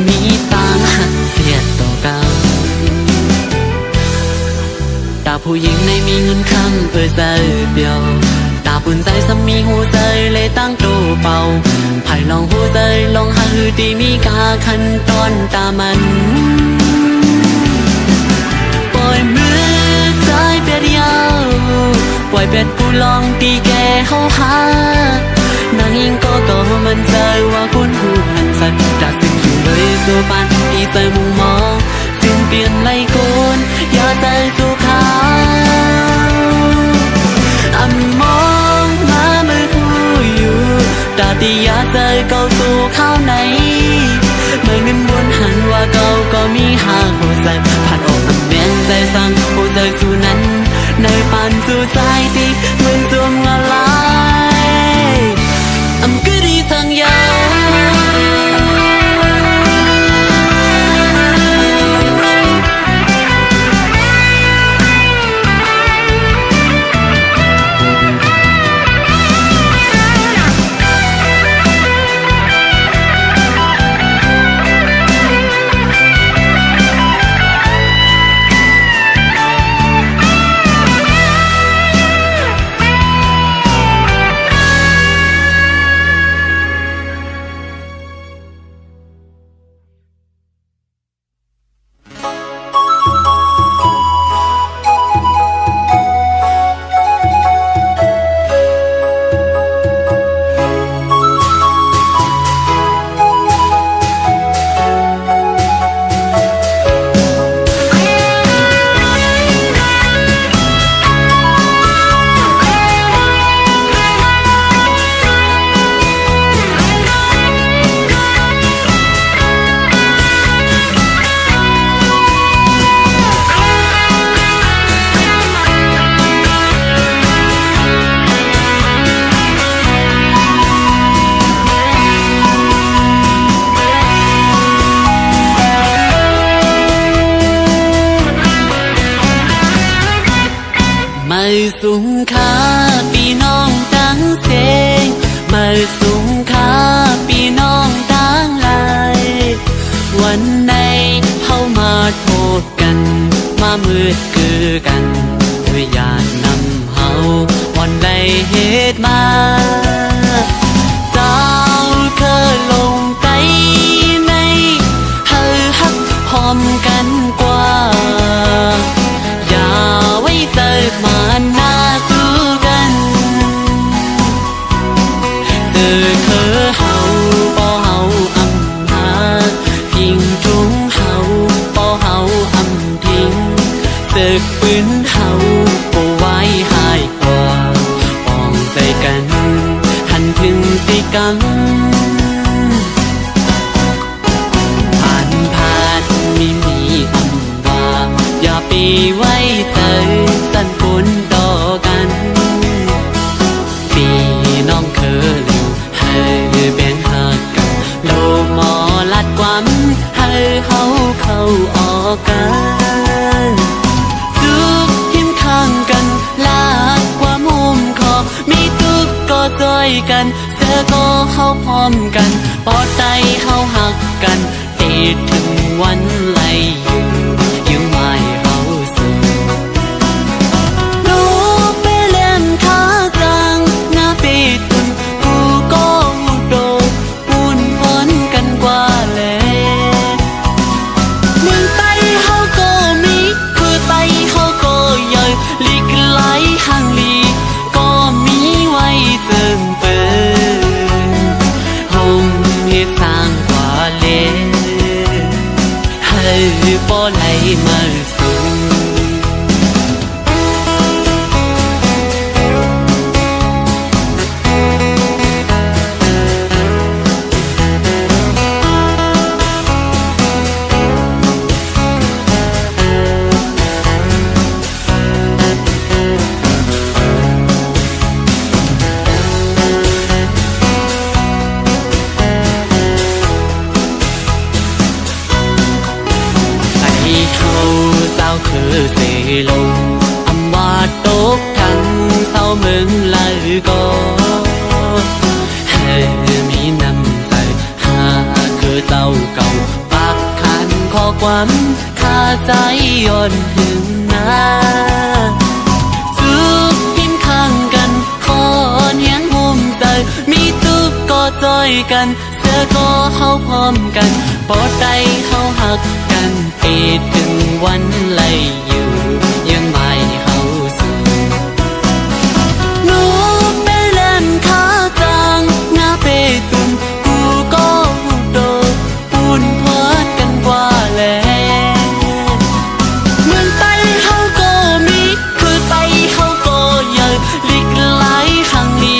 มีต่างหักเสียต่อกันตาผู้หญิงในมีเงินคำใจเดียวตาปุ่นใจซ้ำมีหัวใจเลยตั้งโตเป่าไผ่ลองหัวใจลองหาหือดีมีกาคันตอนตามันปล่อยมือใจเป็ดยาวปล่อยเป็ดกูลองตีแกเข้าหานางยิงก็มันใจว่าคุณหูหันสัตว์จากสิ่งที่เลยสู่ปานที่ใจมุงมองจึงเปลี่ยนไล่โกนอย่าใจสู่เขามองมาเมื่อหูอยู่ตาตีอย่าใจเก่าสู่เขาไหนเมื่อเงินบนหันว่าเก่าก็มีหาหัวใจผ่านออกแม่นใจสั่งหัวใจสู่นั้นในปานสู่ใจตีเหมือนจมละลายcứ đi sang สูงค่าพี่น้องตั้งเสงมาสูงค่าพี่น้องตั้งหลายวันไหนเข้ามาโทษกันมามืดคือกันด้วยญาตินำเฮาวันใดเหตุมาเจ้าเคยลงไปในเฮาฮักพร้อมกันกว่าอย่าไว้เติบมาหน้าสู้กันเธอคือเฮาบ่เฮาอำหาพิงจุงเฮาบ่เฮาอำทิ้งศึกปืนเฮาบ่ไว้หายกว่าป้องใจกันหันถึงสิกรรมมีอำว่าอย่าไปไว้ใจสั่นคนต่อกันพี่น้องเคยเร็วให้แบ่งหักกันโลหมอลัดความให้เฮาเข้าออกกันทุกทิมข้างกันลาดความมุมคอมีทุกก็จอยกันเสือก็เข้าพร้อมกันปอดใจเข้าหักกันติดถึงวันไหลอยู่ยังไม่เข้าสู่ลูกไปเล่นขาจังหน้าปีตุนกูก็โดนปุ่นพ้นกันกว่าเลยเมืองไต้เขาก็มีคือไต้เขาก็ใหญ่ลีกไหลห่างลีก็มีไว้เจิงเปินห้องเหตุสร้างกว่าเลยบ่ไหลมาสู่คือเสลงอำว่าตกทั้งเศร้าเมืองไหลก็ให้มีน้ำใจหาคือเจ้าเก่าปากขันข้อความข้าใจย่อนถึงนาทุกพิมพ์ข้างกันขอเนียงมุมใจมีทุกก็จอยกันเสือก็เข้าพร้อมกันปอดใจเข้าหักกันปิดถึงวันไหลอยู่ยังไม่เข้าสู่ลูกไปเล่นขาจังหน้าเปตุนกูก็โดนปุ่นพอดกันกว่าแล้วเมืองไต้เขาก็มีคือไต้เขาก็ใหญ่ลีกไหลข้างลี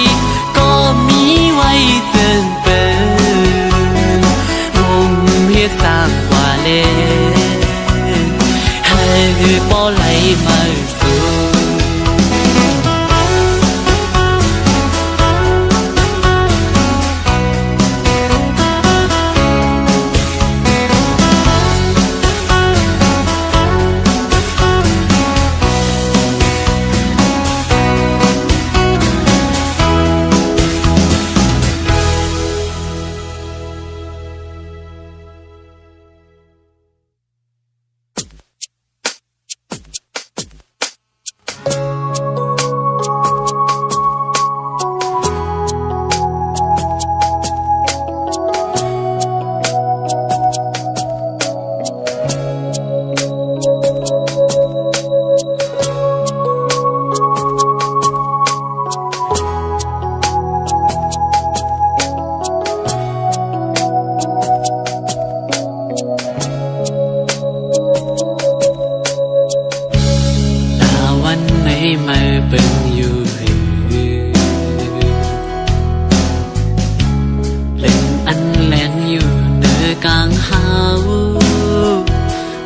ก็มีไว้เจิงเปินลมเฮ็ดสร้างกว่าเลยบ่ไหลมาสู่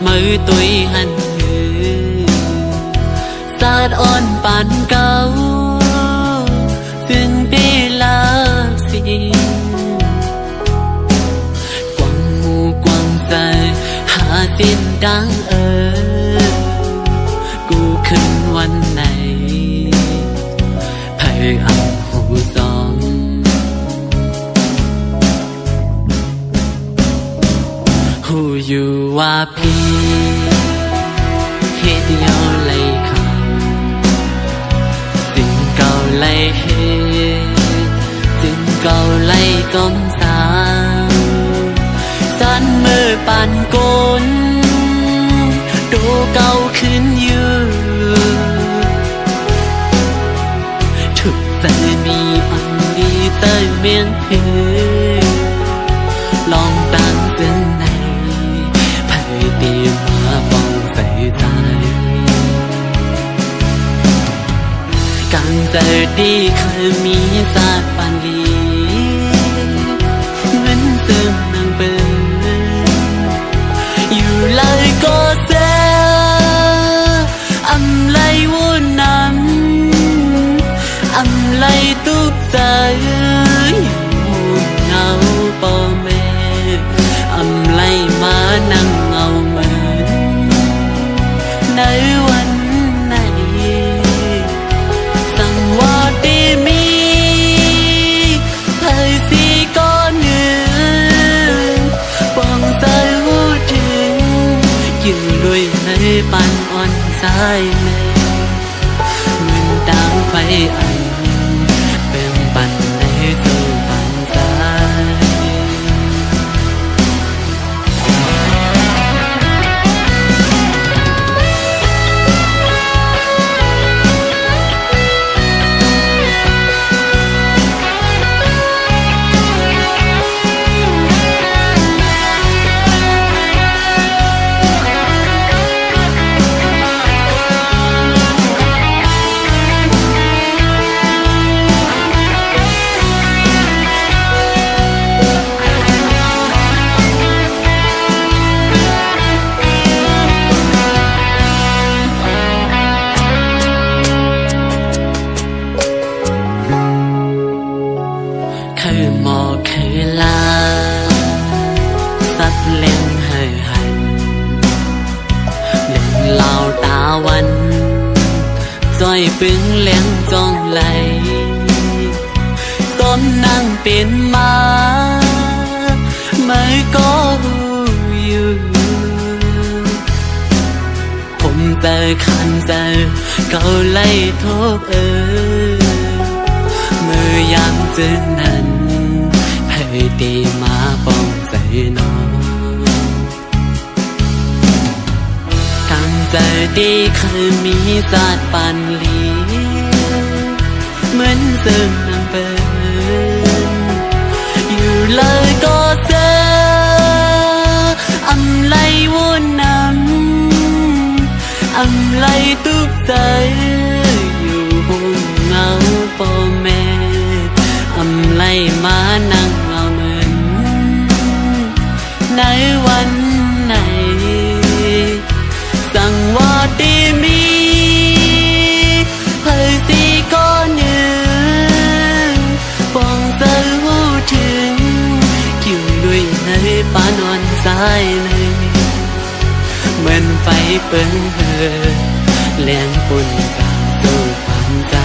มือตุยหันสาดอ่อนปานเก่าถึงปีลาสิกวางหูกวางใจหาสิ้นดังกูขึ้นวันไหน หูอยู่ว่าพี่เฮ็ดยอเลยค่ะจึงเก่าเลยเฮ็ดจึงเก่าเลยจมสาวสันมือปานกลดูเก่าขึ้นอยู่ทุกใจมีอันดีเต้ยเมียงเพลองตั้งเตือนในไผ่ตีมาปองใส่ใจการเจอดีเคยมีศาสตร์ปานลีเหมือนเติมนางเปิดอยู่เลยก็เสียอำไลวุ่นนำอำไลตุกใจอยู่เงาป่อแม่อำไลมานั่งเงาเหมือนในวันไหนสั่งว่าดีมีไทยสีก้อนหนึ่งปองใจหูถึงอยู่ด้วยในปันอ่อนสายแม่เหมือนดาวไฟอันเป็นปันในตัวปันใจคือหมอกคือลาสัดเล่งให้หันเล่งเหล่าตาวันจ้อยปึงเลี้ยงจองไหลต้นนั่งเป็นมาไม่ก็หูอยู่ผมเจอคันเจอเขาไล่ทุบมือยามเจอนั้นให้ตีมาป้องใส่น้องตั้งใจดีเคยมีศาสตร์ปันลีเหมือนเสื่อมนางเปิดอยู่เลยก็เจออำไลวุ่นนำอำไลตุกใจอยู่ห้องเงาป่อแม่อำไลมานั่งเงาเหมือนในวันไหนสั่งว่าดีมีเผยสีก้อนหนึ่งปองใจหูถึงกิ่วด้วยในปานอนสายในเหมือนไฟเปิ้งเหือแรงปุ่นกาสู่ความใจ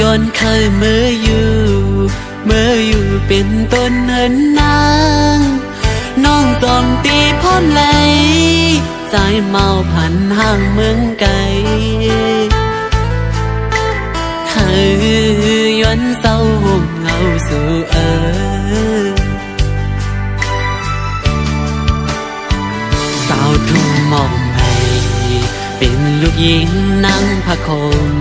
ย้อนเคยเมื่ออยู่เป็นต้นเหินนางน้องต้องตีพร้อมไหลใจเมาพันห่างเมืองไกลเคยย้อนเศร้าห่มเงาสู่สาวทุ่งมองให้เป็นลูกหญิงนั่งพะคม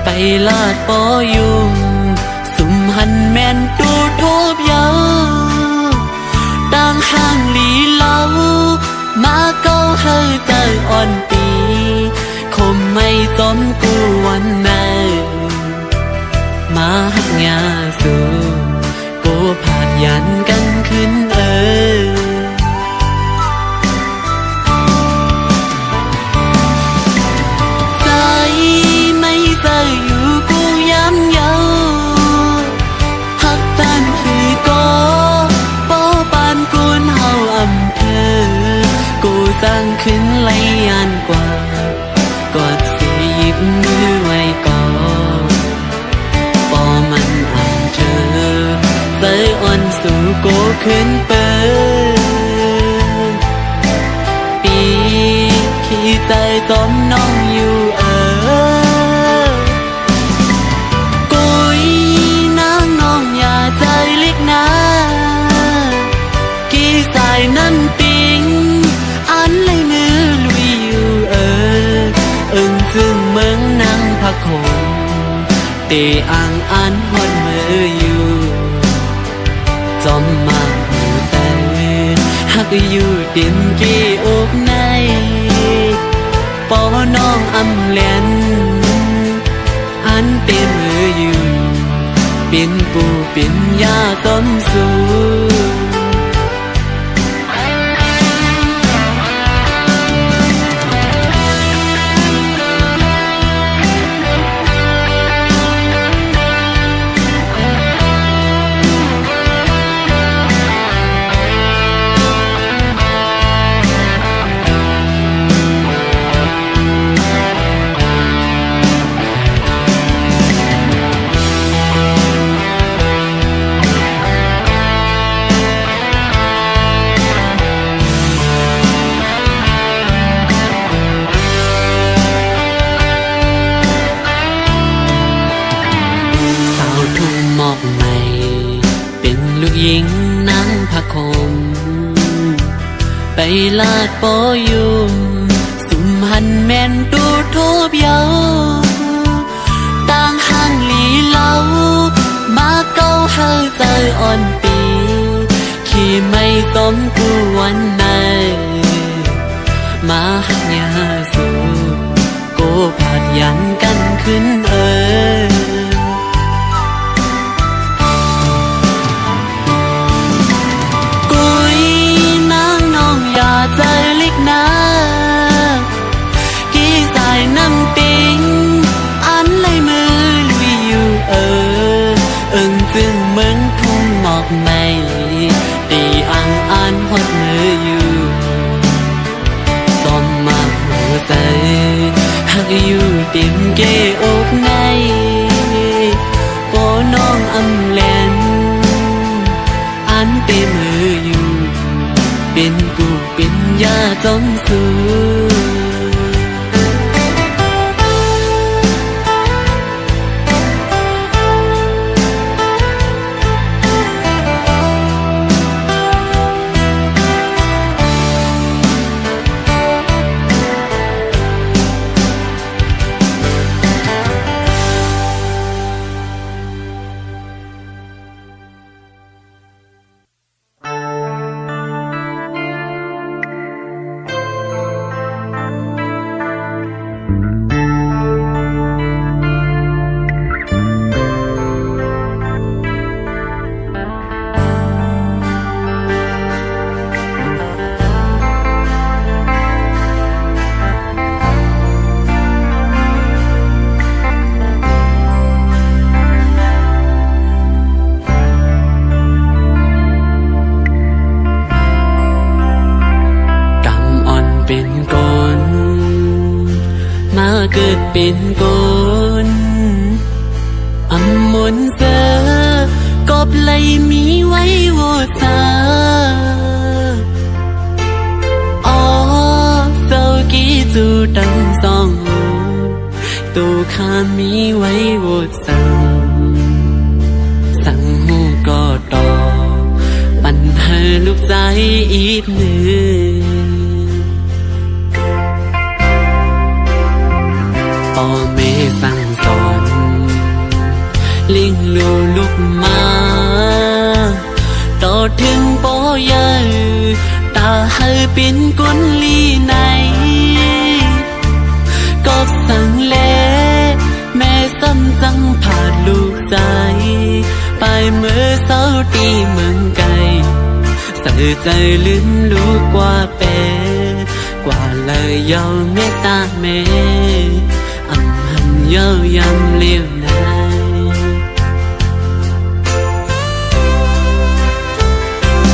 ไปลาดปอยุมสุมหันแม่นตูทบเยาต่างห่างหลีเล่ามาเก้าเฮอใจอ่อนตีคมไม่จอมกูวันไหนมาหักงาสู่กูผาดยันกันขึ้นใจไม่ใจอยู่กูย้ำเยาหักตันคือก็ป้อปานกูนเฮาอำเภอกูสร้างขึ้นไหลยานกว่ากอดสิหยิบมือไว้ก่อนปอมันอ่านเธอใจอ่อนสู่กูขึ้นเปิดปีขี้ใจจอมน้องอยู่กุยนางน้องอย่าใจเล็กนะกี่สายนั่นปิงอันเลยมือลุยอยู่อึ้งซึ่งเมืองนางพะคงเตอ่างอันหอนมืออยู่จอมมาหูแต่หักอยู่ดินกี่อกในปอน้องอำเลียนอันเต็มมืออยู่เป็นปูเป็นยาต้มสูหญิงนั่งพะคมไปลาดปอยุมสุมหันแม่นตูทบเยาต่างห่างหลีเล่ามาเก้าเฮอใจอ่อนปีขี้ไม่จอมกูวันไหนมาหักยาสู่กูผาดยันกันขึ้นใจเล็กนะกี่สายน้ำติงอันเลยมือลุยอยู่อึ้งจึงเหมือนทุ่งหมอกไม่ตีอ่างอันหดมืออยู่จอมมาหัวใจหักอยู่ติมเกอกในปอน้องอำแลนอันเต็มมืออยู่เป็นกูเป็นยาจอมสูเป็นกลมาเกิดเป็นกล นเสอกบเลยมีไว้โวซาอ๋อเศร้ากี่จูดังสองตูข้ามีไว้โวสังสั่งหูก็ต่อปันเธอลูกใจอีกหนึ่งพ่อแม่สั่งสอนเลี้ยงลูกมาต่อถึงป่อยาตาให้เป็นกุนลีไหนก็สั่งแลแม่ซ้ำจังผ่านลูกใจไปเมื่อเศร้าตีเมืองไกลใส่ใจลืมลูกกว่าเปกว่าเลยยอมเมตตาแม่อำหันเย้ายำเลี้ยวไหน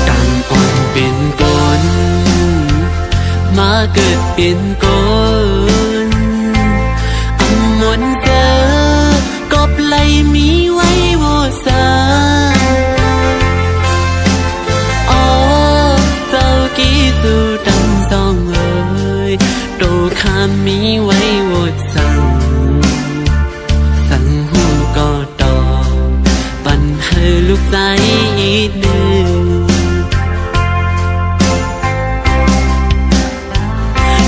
การอ่อนเป็นกลมาเกิดเป็นกลมนเจอกบเลยมีไว้โวซาอ๋อเจ้ากี่สูดังสองเอ่ยโตข้ามีไว้โวสังสั่งหูก็ต่อปันให้ลูกใจอีกหนึ่ง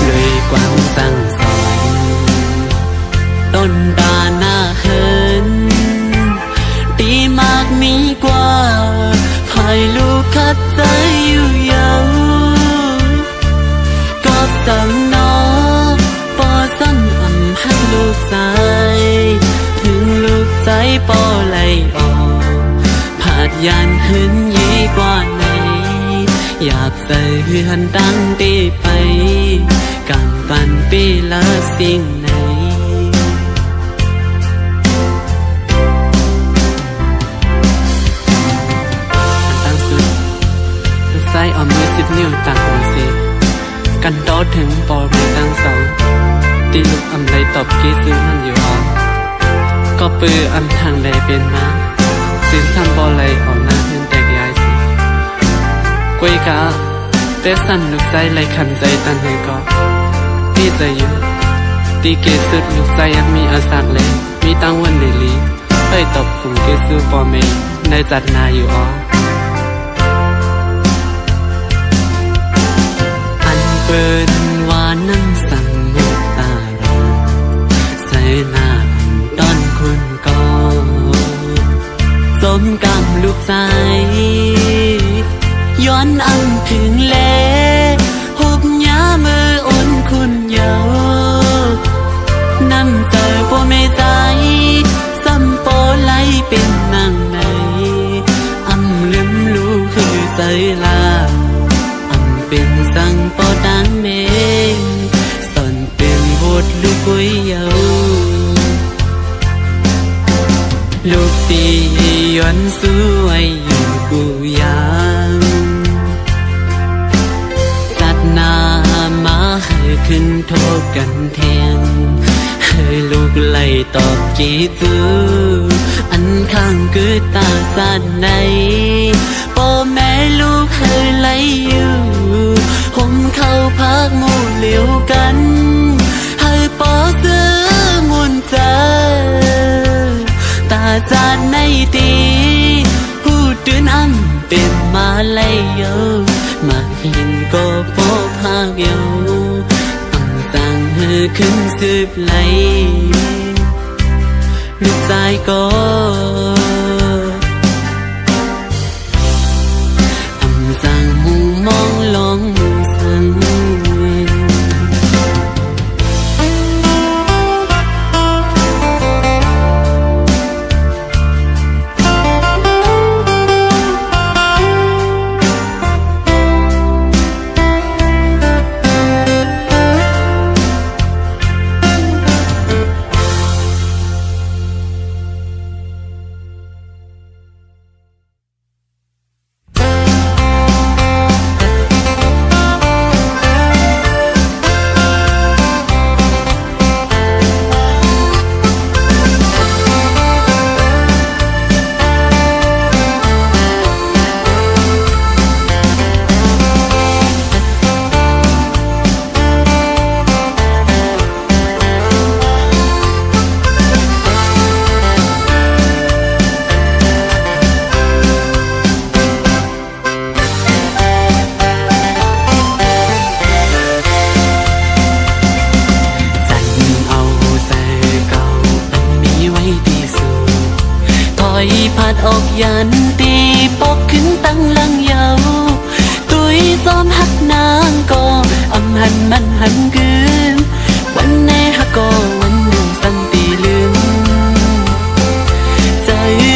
เลยความสั่งสอนต้นตาหน้าเหินตีมากมีกว่าภายลูกคัดใจอยู่ยังก็สั่งน้อปอสั่งอำให้ลูกใจถึงลูกใจปอไหลออกผาดยานหึนยี่กว่าไหนอยากใส่เฮือนดังตีไปกำปันปีละสิ่งไหนใส่เอามือ10 นิ้วตักหัวสิกันโดดถึงปอเรือตั้งสองตีลูกอำไรตบกี้ซื้อมันอยู่อ๋อก็ปืออำทางใดเป็นมาสินซ้ำบอไหลออกหน้าเพื่อนแตกย้ายสิกวยกะเตสั่นลูกใจไหลขันใจตันให้ก็ตีใจอยู่ตีเกสุดลูกใจยังมีอาสากเลยมีตั้งวันลิลีไปตบกลุ่มเกซื้อปอเมย์ในจัดนาอยู่อ๋อเปิดว่านั่งสั่งมุกตาลาใส่หน้าต้นคุณก็สมกำลูกใจย้อนอังถึงเล่หุบยามืออุ่นคุณเยาน้ำใจพ่อไม่ใจซ้ำโปไหลเป็นนางในอำลืมลูกคือใจลาเป็นสังปอดังเมงสอนเป็นบทลูกกุยเยาลูกตีย้อนสวยอยู่กูยังจัดนามาให้ขึ้นโทษกันแทนให้ลูกไล่ตอบจีจูอันข้างคือตาจัดในพ่อแม่ลูกให้ไล่อยู่ผมเข้าพักหมู่เหลียวกันให้ปอซื้อมุนเจอตาจานในตีหูตื่นอ้ำเป็นมาเลยเยอะมาเห็นก็พอพักเยอะอ่ำต่างเฮือขึ้นสืบไหลลูกใจก็สั่งหูมองลงสั่ง ดออกยันตีปอกขึ้นตั้งลังยาวตุยจอมหักนางก็อำหันมันหันคืนวันไหนหักก็วันหนึ่งตั้งตีลืมใจ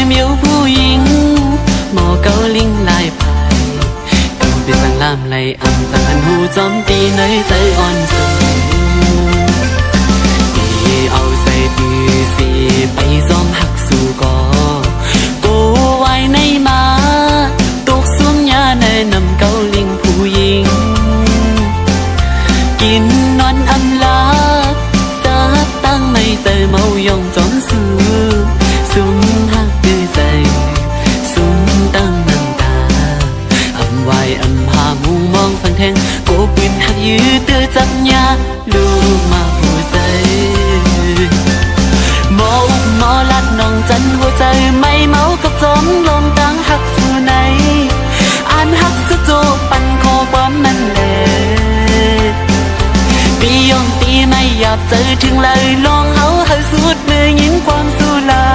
เมียวผู้หญิงหมอเกาลิงลายพายเกาไปสั่งลามไหลอำสั่งหันหูจอมตีในใจอ่อนสูเอาใส่ปีสีไปซ้อมหักสู่กอกูไว้ในมาตกสุ่มยาในนำเกาลิงผู้หญิงกินนอนอำลาซับตั้งไม่เตยเมายองจอมสูสุ่มหักดื้อใจสุ่มตั้งน้ำตาอำไว้อำหามูมองฟังแทงโกปืนหักยืดเตือจับยาลูกมาผู้ใจหมออุกหมอลัดน้องจันหัวใจไม่เมากับจอมลมตั้งหักสู่ไหนอ่านหักสะโจปันคอความมันแหลปียองตีไม่หยาบเจอถึงเลยลองเฮาให้สุดมือยินความสุลา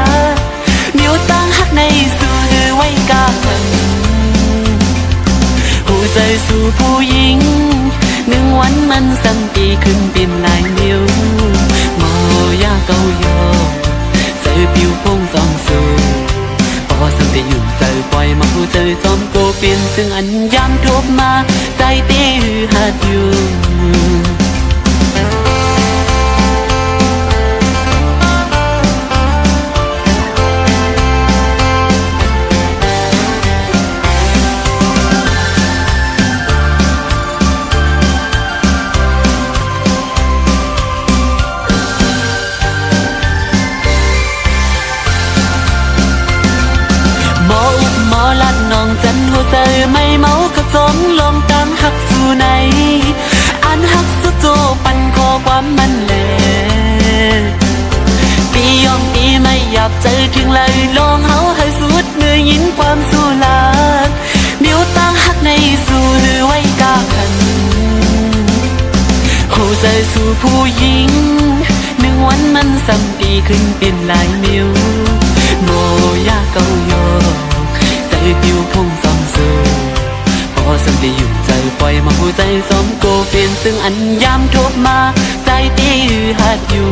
นิ้วตั้งหักในสู่หือไว้กาหันหัวใจสู่ผู้หญิงหนึ่งวันมันสั่งปีขึ้นเป็นลายนิ้วหมอยาเกาโยใจผิวพงจอมสูพอสั่งไปหยุ่นใจปล่อยมาผู้ใจจอมโกเปลี่ยนซึ่งอันยามทบมาใจตีหือหัดอยู่ลัดน้องจันหัวใจไม่เมากับจมลมตามหักสู่ไหนอ่านหักสุดโจปันคอความมันแหลปียองตีไม่หยาบใจถึงเลยลองเฮาให้สุดมือยินความสู่ลานิ้วตั้งหักในสู่หรือไว้กาขันหัวใจสู่ผู้หญิงหนึ่งวันมันซ้ำตีขึ้นเป็นลายนิ้วโมยาเกาโยใจผิวพงซ้ำสูพอสัมได้อยู่ใจปล่อยมาหัวใจซ้อมโกเปลี่ยนซึ่งอันยามทบมาใจตีหัดอยู่